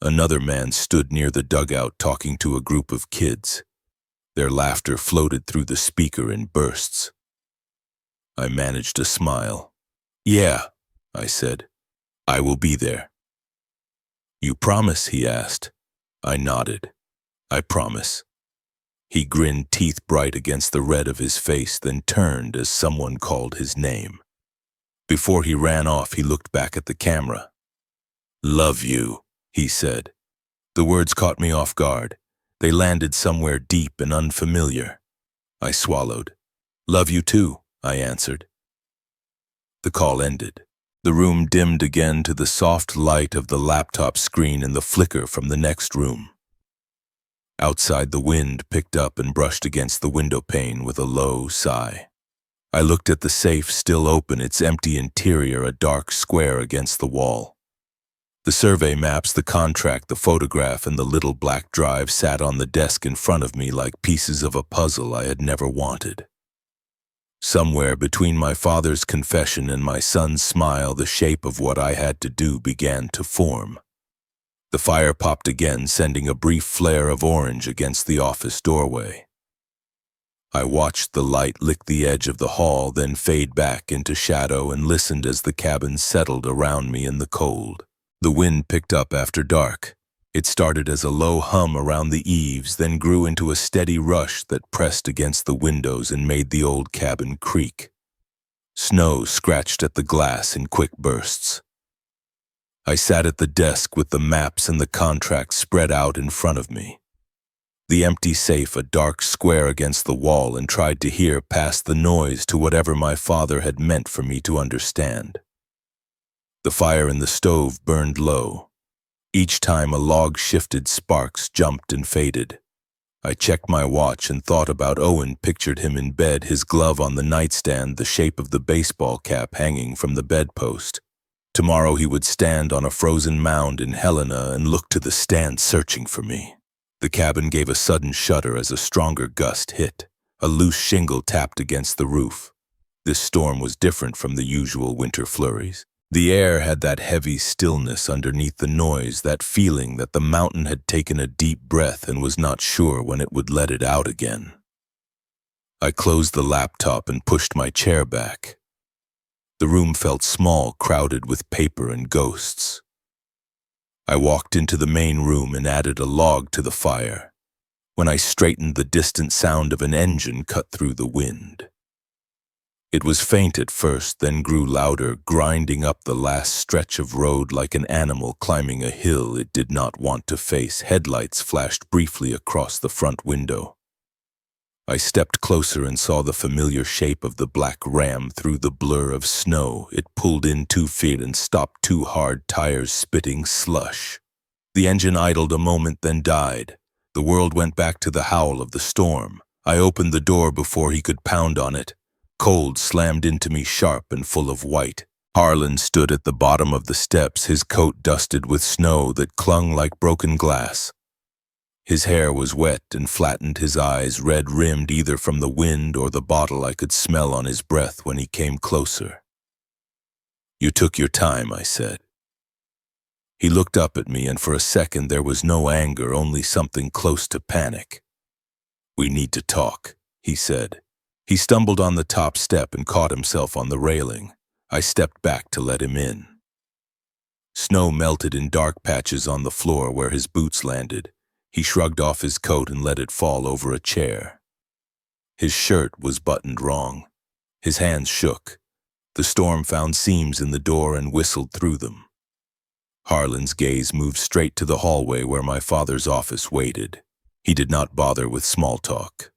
Speaker 1: Another man stood near the dugout talking to a group of kids. Their laughter floated through the speaker in bursts. I managed a smile. "Yeah," I said. "I will be there." "You promise?" he asked. I nodded. "I promise." He grinned, teeth bright against the red of his face, then turned as someone called his name. Before he ran off, he looked back at the camera. "Love you," he said. The words caught me off guard. They landed somewhere deep and unfamiliar. I swallowed. "Love you too," I answered. The call ended. The room dimmed again to the soft light of the laptop screen and the flicker from the next room. Outside, the wind picked up and brushed against the window pane with a low sigh. I looked at the safe, still open, its empty interior a dark square against the wall. The survey maps, the contract, the photograph, and the little black drive sat on the desk in front of me like pieces of a puzzle I had never wanted. Somewhere between my father's confession and my son's smile, the shape of what I had to do began to form. The fire popped again, sending a brief flare of orange against the office doorway. I watched the light lick the edge of the hall, then fade back into shadow, and listened as the cabin settled around me in the cold. The wind picked up after dark. It started as a low hum around the eaves, then grew into a steady rush that pressed against the windows and made the old cabin creak. Snow scratched at the glass in quick bursts. I sat at the desk with the maps and the contract spread out in front of me. The empty safe a dark square against the wall, and tried to hear past the noise to whatever my father had meant for me to understand. The fire in the stove burned low. Each time a log shifted, sparks jumped and faded. I checked my watch and thought about Owen, pictured him in bed, his glove on the nightstand, the shape of the baseball cap hanging from the bedpost. Tomorrow he would stand on a frozen mound in Helena and look to the stand searching for me. The cabin gave a sudden shudder as a stronger gust hit. A loose shingle tapped against the roof. This storm was different from the usual winter flurries. The air had that heavy stillness underneath the noise, that feeling that the mountain had taken a deep breath and was not sure when it would let it out again. I closed the laptop and pushed my chair back. The room felt small, crowded with paper and ghosts. I walked into the main room and added a log to the fire. When I straightened, the distant sound of an engine cut through the wind. It was faint at first, then grew louder, grinding up the last stretch of road like an animal climbing a hill it did not want to face. Headlights flashed briefly across the front window. I stepped closer and saw the familiar shape of the black Ram through the blur of snow. It pulled in 2 feet and stopped, 2 hard tires spitting slush. The engine idled a moment, then died. The world went back to the howl of the storm. I opened the door before he could pound on it. Cold slammed into me, sharp and full of white. Harlan stood at the bottom of the steps, his coat dusted with snow that clung like broken glass. His hair was wet and flattened, his eyes red-rimmed either from the wind or the bottle I could smell on his breath when he came closer. "You took your time," I said. He looked up at me, and for a second there was no anger, only something close to panic. "We need to talk," he said. He stumbled on the top step and caught himself on the railing. I stepped back to let him in. Snow melted in dark patches on the floor where his boots landed. He shrugged off his coat and let it fall over a chair. His shirt was buttoned wrong. His hands shook. The storm found seams in the door and whistled through them. Harlan's gaze moved straight to the hallway where my father's office waited. He did not bother with small talk.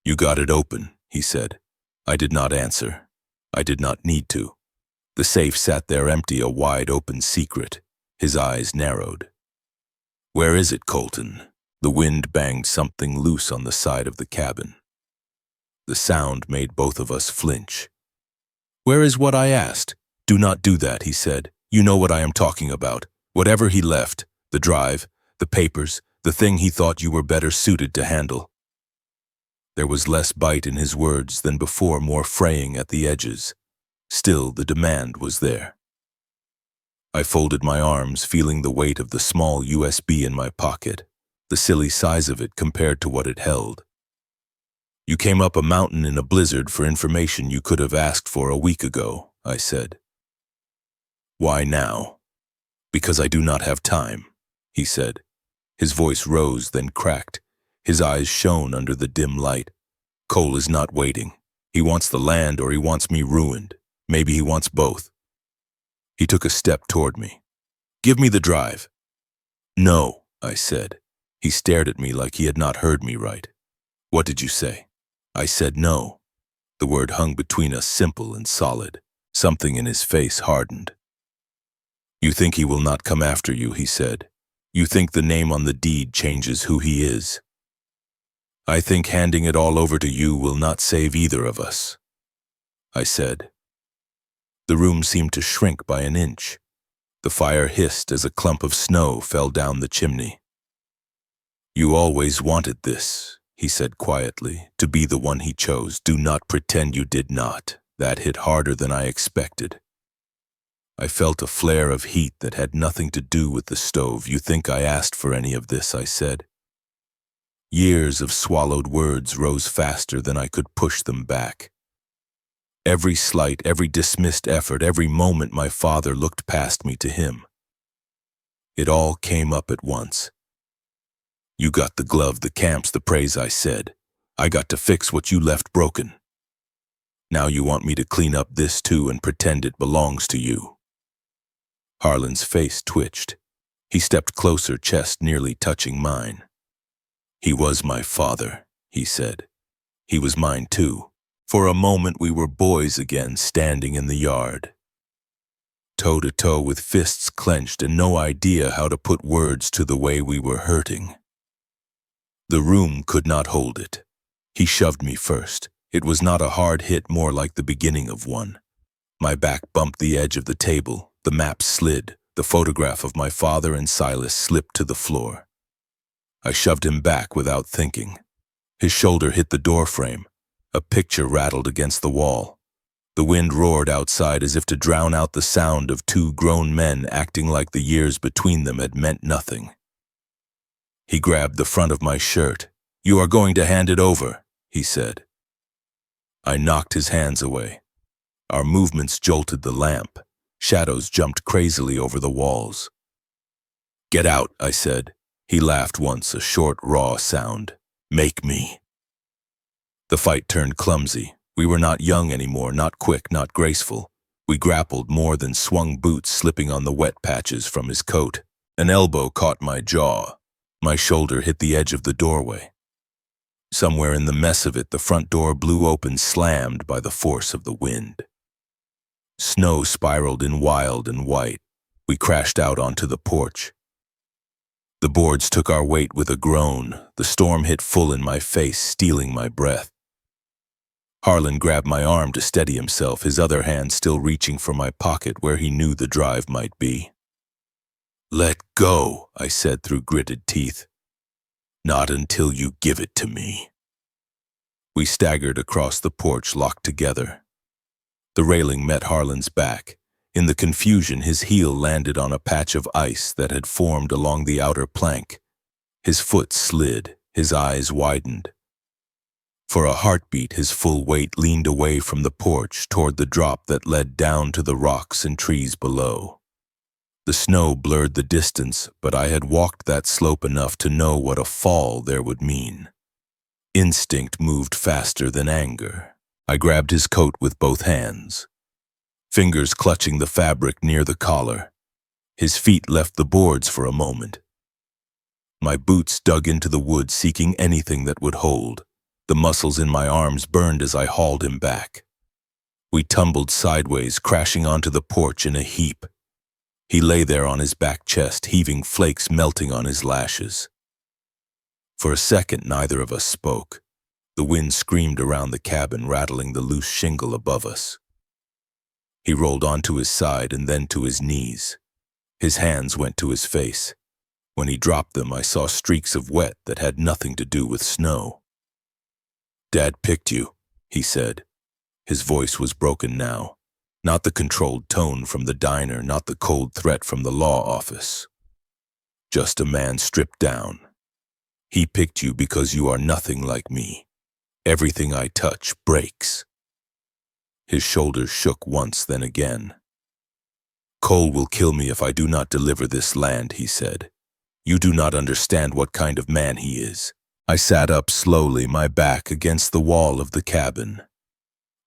Speaker 1: "You got it open," he said. I did not answer. I did not need to. The safe sat there empty, a wide-open secret. His eyes narrowed. "Where is it, Colton?" The wind banged something loose on the side of the cabin. The sound made both of us flinch. "Where is what?" I asked. "Do not do that," he said. "You know what I am talking about. Whatever he left, the drive, the papers, the thing he thought you were better suited to handle." There was less bite in his words than before, more fraying at the edges. Still, the demand was there. I folded my arms, feeling the weight of the small USB in my pocket, the silly size of it compared to what it held. "You came up a mountain in a blizzard for information you could have asked for a week ago," I said. "Why now?" "Because I do not have time," he said. His voice rose, then cracked. His eyes shone under the dim light. "Cole is not waiting. He wants the land or he wants me ruined. Maybe he wants both." He took a step toward me. "Give me the drive." "No," I said. He stared at me like he had not heard me right. "What did you say?" I said no. The word hung between us, simple and solid. Something in his face hardened. "You think he will not come after you," he said. "You think the name on the deed changes who he is. I think handing it all over to you will not save either of us," I said. The room seemed to shrink by an inch. The fire hissed as a clump of snow fell down the chimney. "You always wanted this," he said quietly, "to be the one he chose. Do not pretend you did not." That hit harder than I expected. I felt a flare of heat that had nothing to do with the stove. "You think I asked for any of this?" I said. Years of swallowed words rose faster than I could push them back. Every slight, every dismissed effort, every moment my father looked past me to him. It all came up at once. "You got the glove, the camps, the praise," I said. "I got to fix what you left broken. Now you want me to clean up this too and pretend it belongs to you." Harlan's face twitched. He stepped closer, chest nearly touching mine. "He was my father," he said. "He was mine too. For a moment we were boys again, standing in the yard, toe to toe with fists clenched and no idea how to put words to the way we were hurting. The room could not hold it. He shoved me first. It was not a hard hit, more like the beginning of one. My back bumped the edge of the table, the map slid, the photograph of my father and Silas slipped to the floor. I shoved him back without thinking. His shoulder hit the doorframe. A picture rattled against the wall. The wind roared outside as if to drown out the sound of two grown men acting like the years between them had meant nothing. He grabbed the front of my shirt. "You are going to hand it over," he said. I knocked his hands away. Our movements jolted the lamp. Shadows jumped crazily over the walls. "Get out," I said. He laughed once, a short, raw sound. "Make me." The fight turned clumsy. We were not young anymore, not quick, not graceful. We grappled more than swung boots slipping on the wet patches from his coat. An elbow caught my jaw. My shoulder hit the edge of the doorway. Somewhere in the mess of it, the front door blew open, slammed by the force of the wind. Snow spiraled in wild and white. We crashed out onto the porch. The boards took our weight with a groan. The storm hit full in my face, stealing my breath. Harlan grabbed my arm to steady himself, his other hand still reaching for my pocket where he knew the drive might be. "Let go," I said through gritted teeth. "Not until you give it to me." We staggered across the porch, locked together. The railing met Harlan's back. In the confusion, his heel landed on a patch of ice that had formed along the outer plank. His foot slid, his eyes widened. For a heartbeat, his full weight leaned away from the porch toward the drop that led down to the rocks and trees below. The snow blurred the distance, but I had walked that slope enough to know what a fall there would mean. Instinct moved faster than anger. I grabbed his coat with both hands, fingers clutching the fabric near the collar. His feet left the boards for a moment. My boots dug into the wood, seeking anything that would hold. The muscles in my arms burned as I hauled him back. We tumbled sideways, crashing onto the porch in a heap. He lay there on his back chest, heaving flakes melting on his lashes. For a second, neither of us spoke. The wind screamed around the cabin, rattling the loose shingle above us. He rolled onto his side and then to his knees. His hands went to his face. When he dropped them, I saw streaks of wet that had nothing to do with snow. "Dad picked you," he said. His voice was broken now. Not the controlled tone from the diner, not the cold threat from the law office. Just a man stripped down. "He picked you because you are nothing like me. Everything I touch breaks." His shoulders shook once, then again. "Cole will kill me if I do not deliver this land," he said. "You do not understand what kind of man he is." I sat up slowly, my back against the wall of the cabin.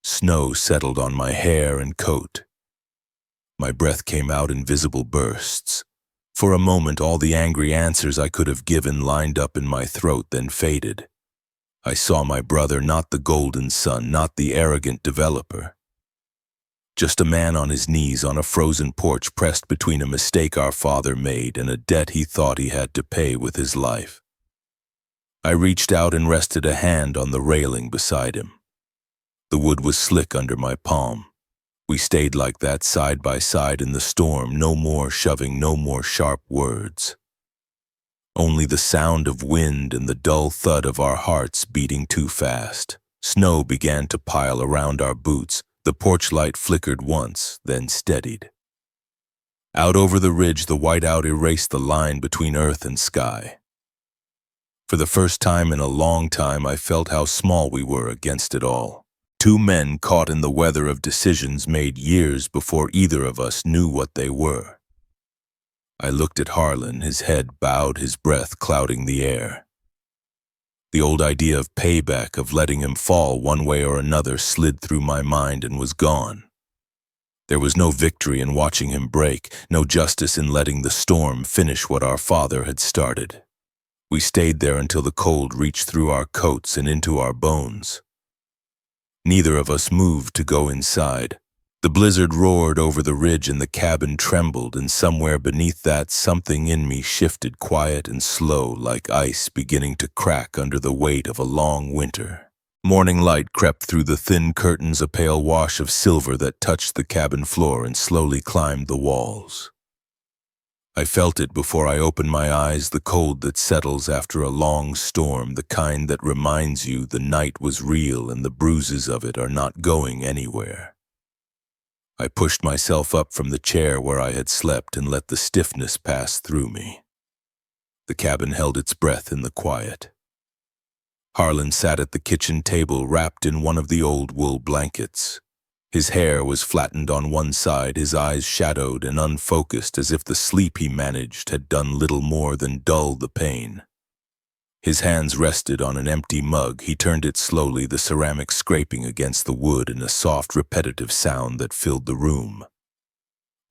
Speaker 1: Snow settled on my hair and coat. My breath came out in visible bursts. For a moment, all the angry answers I could have given lined up in my throat, then faded. I saw my brother, not the golden son, not the arrogant developer. Just a man on his knees on a frozen porch, pressed between a mistake our father made and a debt he thought he had to pay with his life. I reached out and rested a hand on the railing beside him. The wood was slick under my palm. We stayed like that side by side in the storm, no more shoving, no more sharp words. Only the sound of wind and the dull thud of our hearts beating too fast. Snow began to pile around our boots. The porch light flickered once, then steadied. Out over the ridge, the whiteout erased the line between earth and sky. For the first time in a long time, I felt how small we were against it all. Two men caught in the weather of decisions made years before either of us knew what they were. I looked at Harlan, his head bowed, his breath clouding the air. The old idea of payback, of letting him fall one way or another, slid through my mind and was gone. There was no victory in watching him break, no justice in letting the storm finish what our father had started. We stayed there until the cold reached through our coats and into our bones. Neither of us moved to go inside. The blizzard roared over the ridge and the cabin trembled, and somewhere beneath that, something in me shifted quiet and slow, like ice beginning to crack under the weight of a long winter. Morning light crept through the thin curtains, a pale wash of silver that touched the cabin floor and slowly climbed the walls. I felt it before I opened my eyes, the cold that settles after a long storm, the kind that reminds you the night was real and the bruises of it are not going anywhere. I pushed myself up from the chair where I had slept and let the stiffness pass through me. The cabin held its breath in the quiet. Harlan sat at the kitchen table wrapped in one of the old wool blankets. His hair was flattened on one side, his eyes shadowed and unfocused, as if the sleep he managed had done little more than dull the pain. His hands rested on an empty mug. He turned it slowly, the ceramic scraping against the wood in a soft, repetitive sound that filled the room.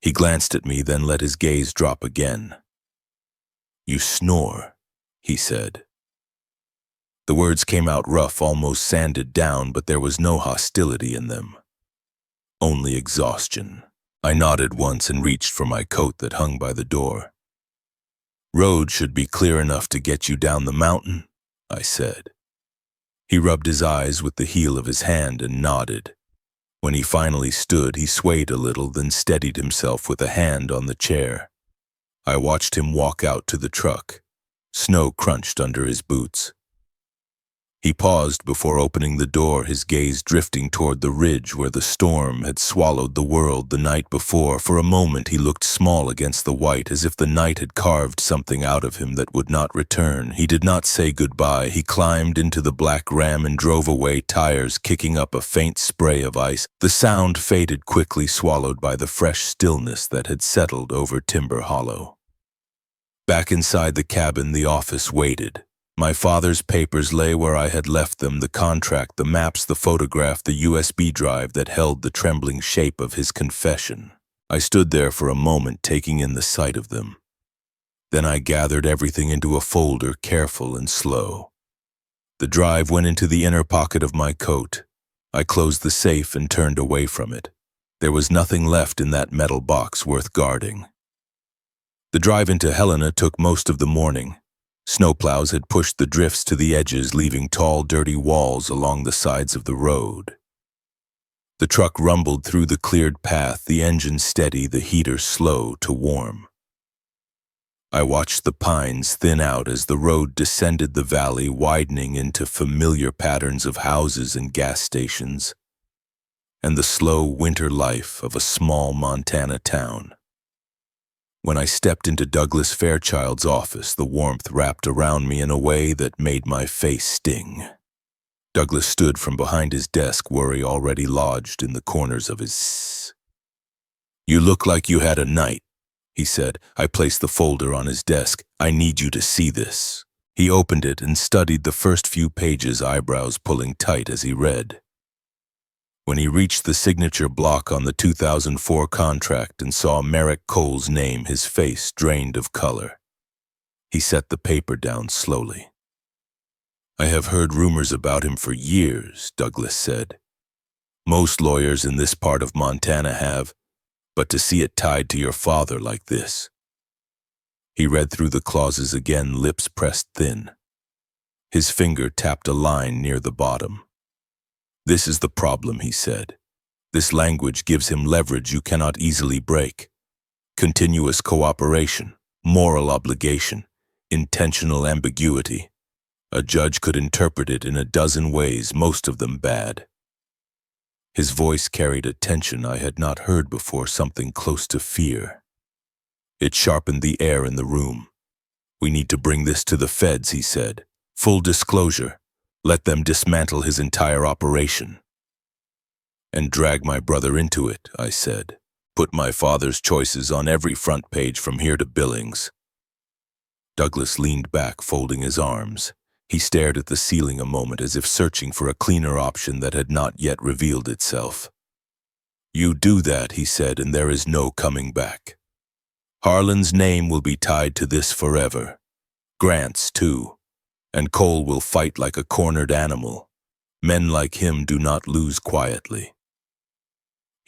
Speaker 1: He glanced at me, then let his gaze drop again. "You snore," he said. The words came out rough, almost sanded down, but there was no hostility in them. Only exhaustion. I nodded once and reached for my coat that hung by the door. "Road should be clear enough to get you down the mountain," I said. He rubbed his eyes with the heel of his hand and nodded. When he finally stood, he swayed a little, then steadied himself with a hand on the chair. I watched him walk out to the truck. Snow crunched under his boots. He paused before opening the door, his gaze drifting toward the ridge where the storm had swallowed the world the night before. For a moment he looked small against the white, as if the night had carved something out of him that would not return. He did not say goodbye. He climbed into the black Ram and drove away, tires kicking up a faint spray of ice. The sound faded quickly, swallowed by the fresh stillness that had settled over Timber Hollow. Back inside the cabin, the office waited. My father's papers lay where I had left them, the contract, the maps, the photograph, the USB drive that held the trembling shape of his confession. I stood there for a moment, taking in the sight of them. Then I gathered everything into a folder, careful and slow. The drive went into the inner pocket of my coat. I closed the safe and turned away from it. There was nothing left in that metal box worth guarding. The drive into Helena took most of the morning. Snowplows had pushed the drifts to the edges, leaving tall, dirty walls along the sides of the road. The truck rumbled through the cleared path, the engine steady, the heater slow to warm. I watched the pines thin out as the road descended the valley, widening into familiar patterns of houses and gas stations, and the slow winter life of a small Montana town. When I stepped into Douglas Fairchild's office, the warmth wrapped around me in a way that made my face sting. Douglas stood from behind his desk, worry already lodged in the corners of his... "You look like you had a night," he said. I placed the folder on his desk. "I need you to see this." He opened it and studied the first few pages, eyebrows pulling tight as he read. When he reached the signature block on the 2004 contract and saw Merrick Cole's name, his face drained of color. He set the paper down slowly. "I have heard rumors about him for years," Douglas said. "Most lawyers in this part of Montana have, but to see it tied to your father like this." He read through the clauses again, lips pressed thin. His finger tapped a line near the bottom. "This is the problem," he said. "This language gives him leverage you cannot easily break. Continuous cooperation, moral obligation, intentional ambiguity. A judge could interpret it in a dozen ways, most of them bad." His voice carried a tension I had not heard before, something close to fear. It sharpened the air in the room. "We need to bring this to the feds," he said. "Full disclosure. Let them dismantle his entire operation." "And drag my brother into it," I said. "Put my father's choices on every front page from here to Billings." Douglas leaned back, folding his arms. He stared at the ceiling a moment, as if searching for a cleaner option that had not yet revealed itself. "You do that," he said, "and there is no coming back. Harlan's name will be tied to this forever. Grant's too. And Cole will fight like a cornered animal. Men like him do not lose quietly."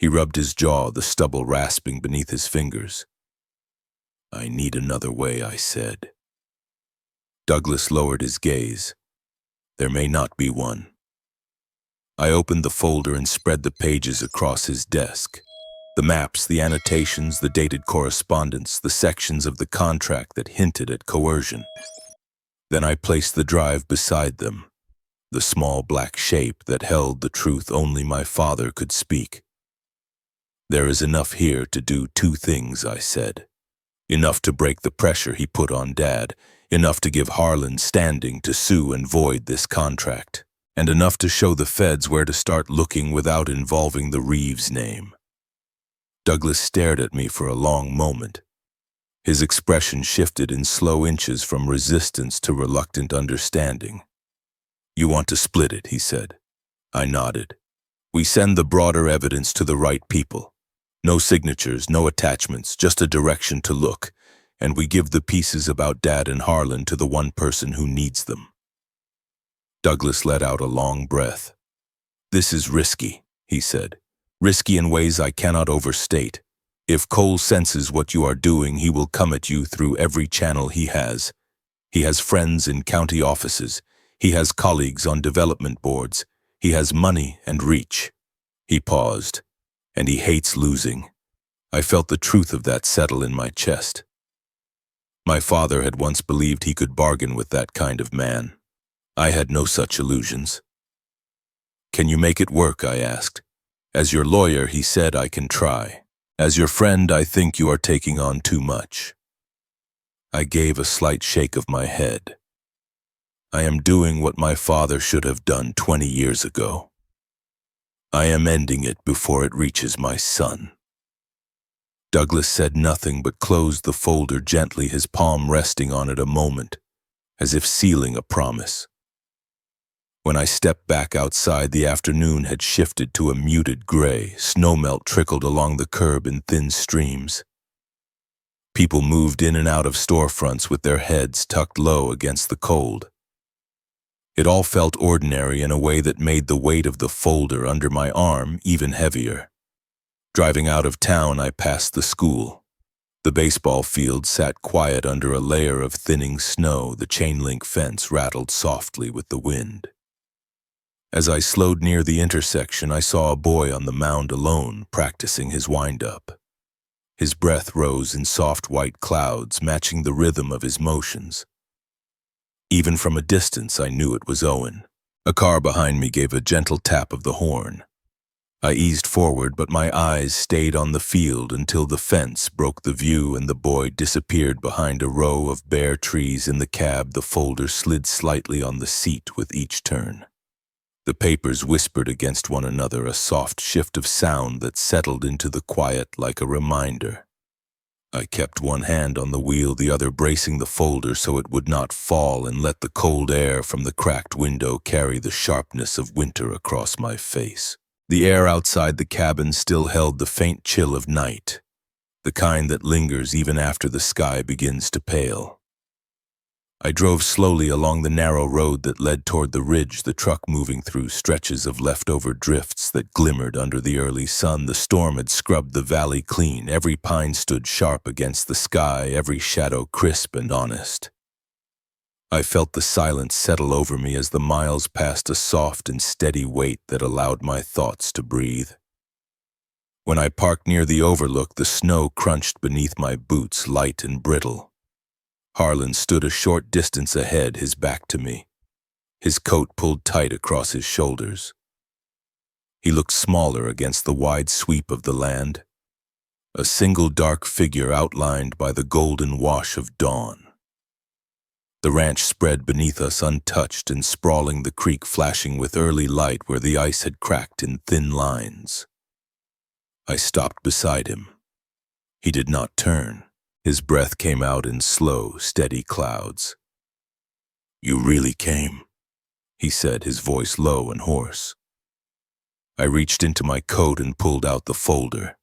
Speaker 1: He rubbed his jaw, the stubble rasping beneath his fingers. "I need another way," I said. Douglas lowered his gaze. "There may not be one." I opened the folder and spread the pages across his desk. The maps, the annotations, the dated correspondence, the sections of the contract that hinted at coercion. Then I placed the drive beside them, the small black shape that held the truth only my father could speak. "There is enough here to do two things," I said. "Enough to break the pressure he put on Dad, enough to give Harlan standing to sue and void this contract, and enough to show the feds where to start looking without involving the Reeves name." Douglas stared at me for a long moment. His expression shifted in slow inches from resistance to reluctant understanding. "You want to split it," he said. I nodded. "We send the broader evidence to the right people. No signatures, no attachments, just a direction to look, and we give the pieces about Dad and Harlan to the one person who needs them." Douglas let out a long breath. "This is risky," he said. "Risky in ways I cannot overstate. If Cole senses what you are doing, he will come at you through every channel he has. He has friends in county offices. He has colleagues on development boards. He has money and reach." He paused. "And he hates losing." I felt the truth of that settle in my chest. My father had once believed he could bargain with that kind of man. I had no such illusions. "Can you make it work?" I asked. "As your lawyer," he said, "I can try. As your friend, I think you are taking on too much." I gave a slight shake of my head. "I am doing what my father should have done 20 years ago. I am ending it before it reaches my son." Douglas said nothing but closed the folder gently, his palm resting on it a moment, as if sealing a promise. When I stepped back outside, the afternoon had shifted to a muted gray. Snowmelt trickled along the curb in thin streams. People moved in and out of storefronts with their heads tucked low against the cold. It all felt ordinary in a way that made the weight of the folder under my arm even heavier. Driving out of town, I passed the school. The baseball field sat quiet under a layer of thinning snow. The chain-link fence rattled softly with the wind. As I slowed near the intersection, I saw a boy on the mound alone, practicing his wind-up. His breath rose in soft white clouds, matching the rhythm of his motions. Even from a distance, I knew it was Owen. A car behind me gave a gentle tap of the horn. I eased forward, but my eyes stayed on the field until the fence broke the view and the boy disappeared behind a row of bare trees. In the cab, the folder slid slightly on the seat with each turn. The papers whispered against one another, a soft shift of sound that settled into the quiet like a reminder. I kept one hand on the wheel, the other bracing the folder so it would not fall, and let the cold air from the cracked window carry the sharpness of winter across my face. The air outside the cabin still held the faint chill of night, the kind that lingers even after the sky begins to pale. I drove slowly along the narrow road that led toward the ridge, the truck moving through stretches of leftover drifts that glimmered under the early sun. The storm had scrubbed the valley clean. Every pine stood sharp against the sky, every shadow crisp and honest. I felt the silence settle over me as the miles passed, a soft and steady weight that allowed my thoughts to breathe. When I parked near the overlook, the snow crunched beneath my boots, light and brittle. Harlan stood a short distance ahead, his back to me, his coat pulled tight across his shoulders. He looked smaller against the wide sweep of the land, a single dark figure outlined by the golden wash of dawn. The ranch spread beneath us untouched and sprawling, the creek flashing with early light where the ice had cracked in thin lines. I stopped beside him. He did not turn. His breath came out in slow, steady clouds. "You really came," he said, his voice low and hoarse. I reached into my coat and pulled out the folder.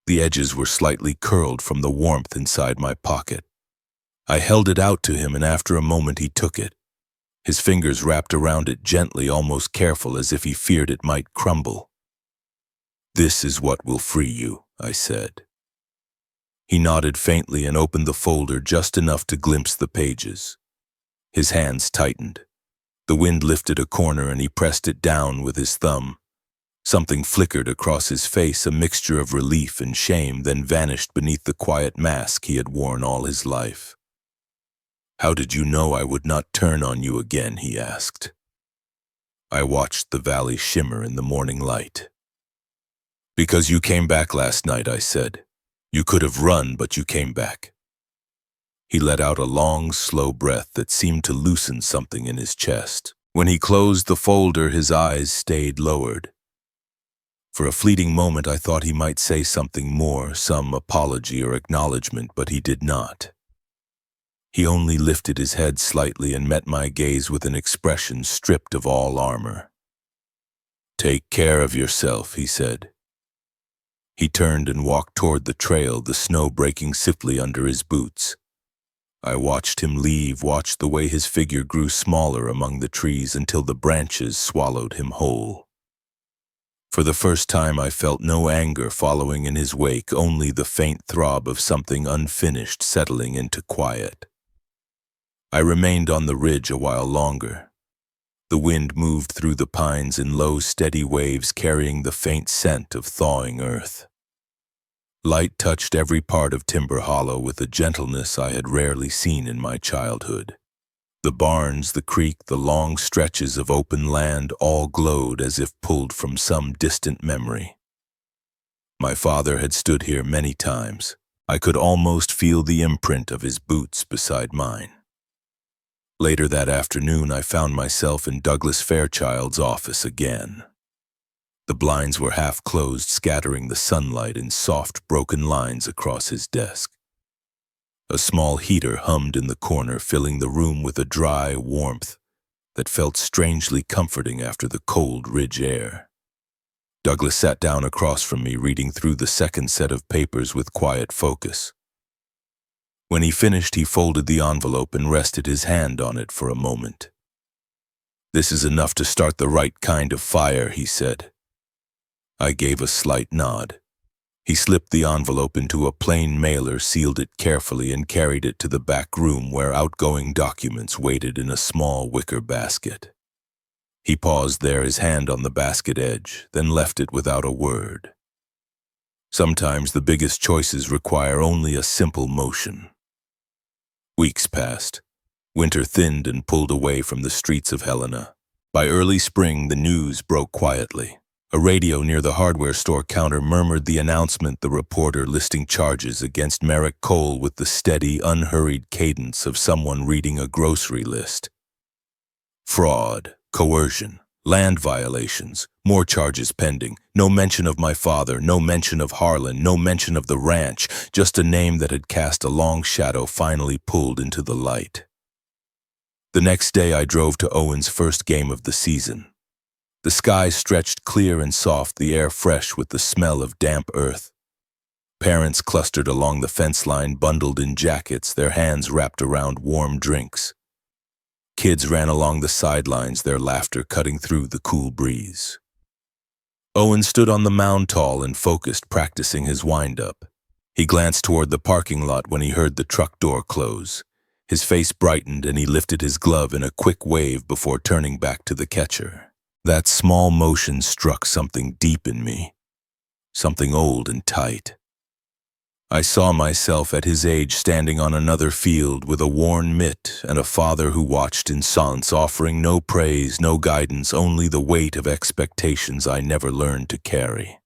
Speaker 1: The edges were slightly curled from the warmth inside my pocket. I held it out to him, and after a moment he took it. His fingers wrapped around it gently, almost careful, as if he feared it might crumble. "This is what will free you," I said. He nodded faintly and opened the folder just enough to glimpse the pages. His hands tightened. The wind lifted a corner and he pressed it down with his thumb. Something flickered across his face, a mixture of relief and shame, then vanished beneath the quiet mask he had worn all his life. "How did you know I would not turn on you again?" he asked. I watched the valley shimmer in the morning light. "Because you came back last night," I said. "You could have run, but you came back." He let out a long, slow breath that seemed to loosen something in his chest. When he closed the folder, his eyes stayed lowered. For a fleeting moment, I thought he might say something more, some apology or acknowledgement, but he did not. He only lifted his head slightly and met my gaze with an expression stripped of all armor. "Take care of yourself," he said. He turned and walked toward the trail, the snow breaking stiffly under his boots. I watched him leave, watched the way his figure grew smaller among the trees until the branches swallowed him whole. For the first time, I felt no anger following in his wake, only the faint throb of something unfinished settling into quiet. I remained on the ridge a while longer. The wind moved through the pines in low, steady waves, carrying the faint scent of thawing earth. Light touched every part of Timber Hollow with a gentleness I had rarely seen in my childhood. The barns, the creek, the long stretches of open land all glowed as if pulled from some distant memory. My father had stood here many times. I could almost feel the imprint of his boots beside mine. Later that afternoon, I found myself in Douglas Fairchild's office again. The blinds were half closed, scattering the sunlight in soft, broken lines across his desk. A small heater hummed in the corner, filling the room with a dry warmth that felt strangely comforting after the cold ridge air. Douglas sat down across from me, reading through the second set of papers with quiet focus. When he finished, he folded the envelope and rested his hand on it for a moment. "This is enough to start the right kind of fire," he said. I gave a slight nod. He slipped the envelope into a plain mailer, sealed it carefully, and carried it to the back room where outgoing documents waited in a small wicker basket. He paused there, his hand on the basket edge, then left it without a word. Sometimes the biggest choices require only a simple motion. Weeks passed. Winter thinned and pulled away from the streets of Helena. By early spring, the news broke quietly. A radio near the hardware store counter murmured the announcement, the reporter listing charges against Merrick Cole with the steady, unhurried cadence of someone reading a grocery list. Fraud, coercion, land violations, more charges pending. No mention of my father, no mention of Harlan, no mention of the ranch, just a name that had cast a long shadow finally pulled into the light. The next day I drove to Owen's first game of the season. The sky stretched clear and soft, the air fresh with the smell of damp earth. Parents clustered along the fence line, bundled in jackets, their hands wrapped around warm drinks. Kids ran along the sidelines, their laughter cutting through the cool breeze. Owen stood on the mound tall and focused, practicing his wind-up. He glanced toward the parking lot when he heard the truck door close. His face brightened and he lifted his glove in a quick wave before turning back to the catcher. That small motion struck something deep in me, something old and tight. I saw myself at his age standing on another field with a worn mitt and a father who watched in silence, offering no praise, no guidance, only the weight of expectations I never learned to carry.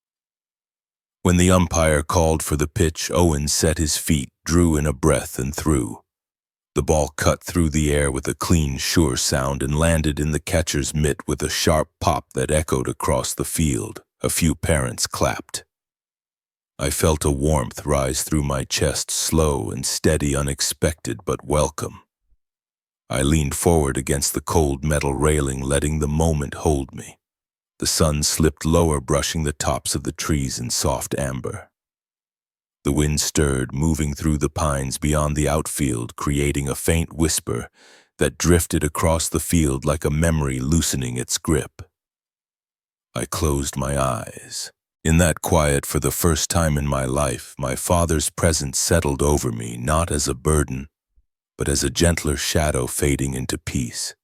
Speaker 1: When the umpire called for the pitch, Owen set his feet, drew in a breath, and threw. The ball cut through the air with a clean, sure sound and landed in the catcher's mitt with a sharp pop that echoed across the field. A few parents clapped. I felt a warmth rise through my chest, slow and steady, unexpected but welcome. I leaned forward against the cold metal railing, letting the moment hold me. The sun slipped lower, brushing the tops of the trees in soft amber. The wind stirred, moving through the pines beyond the outfield, creating a faint whisper that drifted across the field like a memory loosening its grip. I closed my eyes. In that quiet, for the first time in my life, my father's presence settled over me, not as a burden, but as a gentler shadow fading into peace.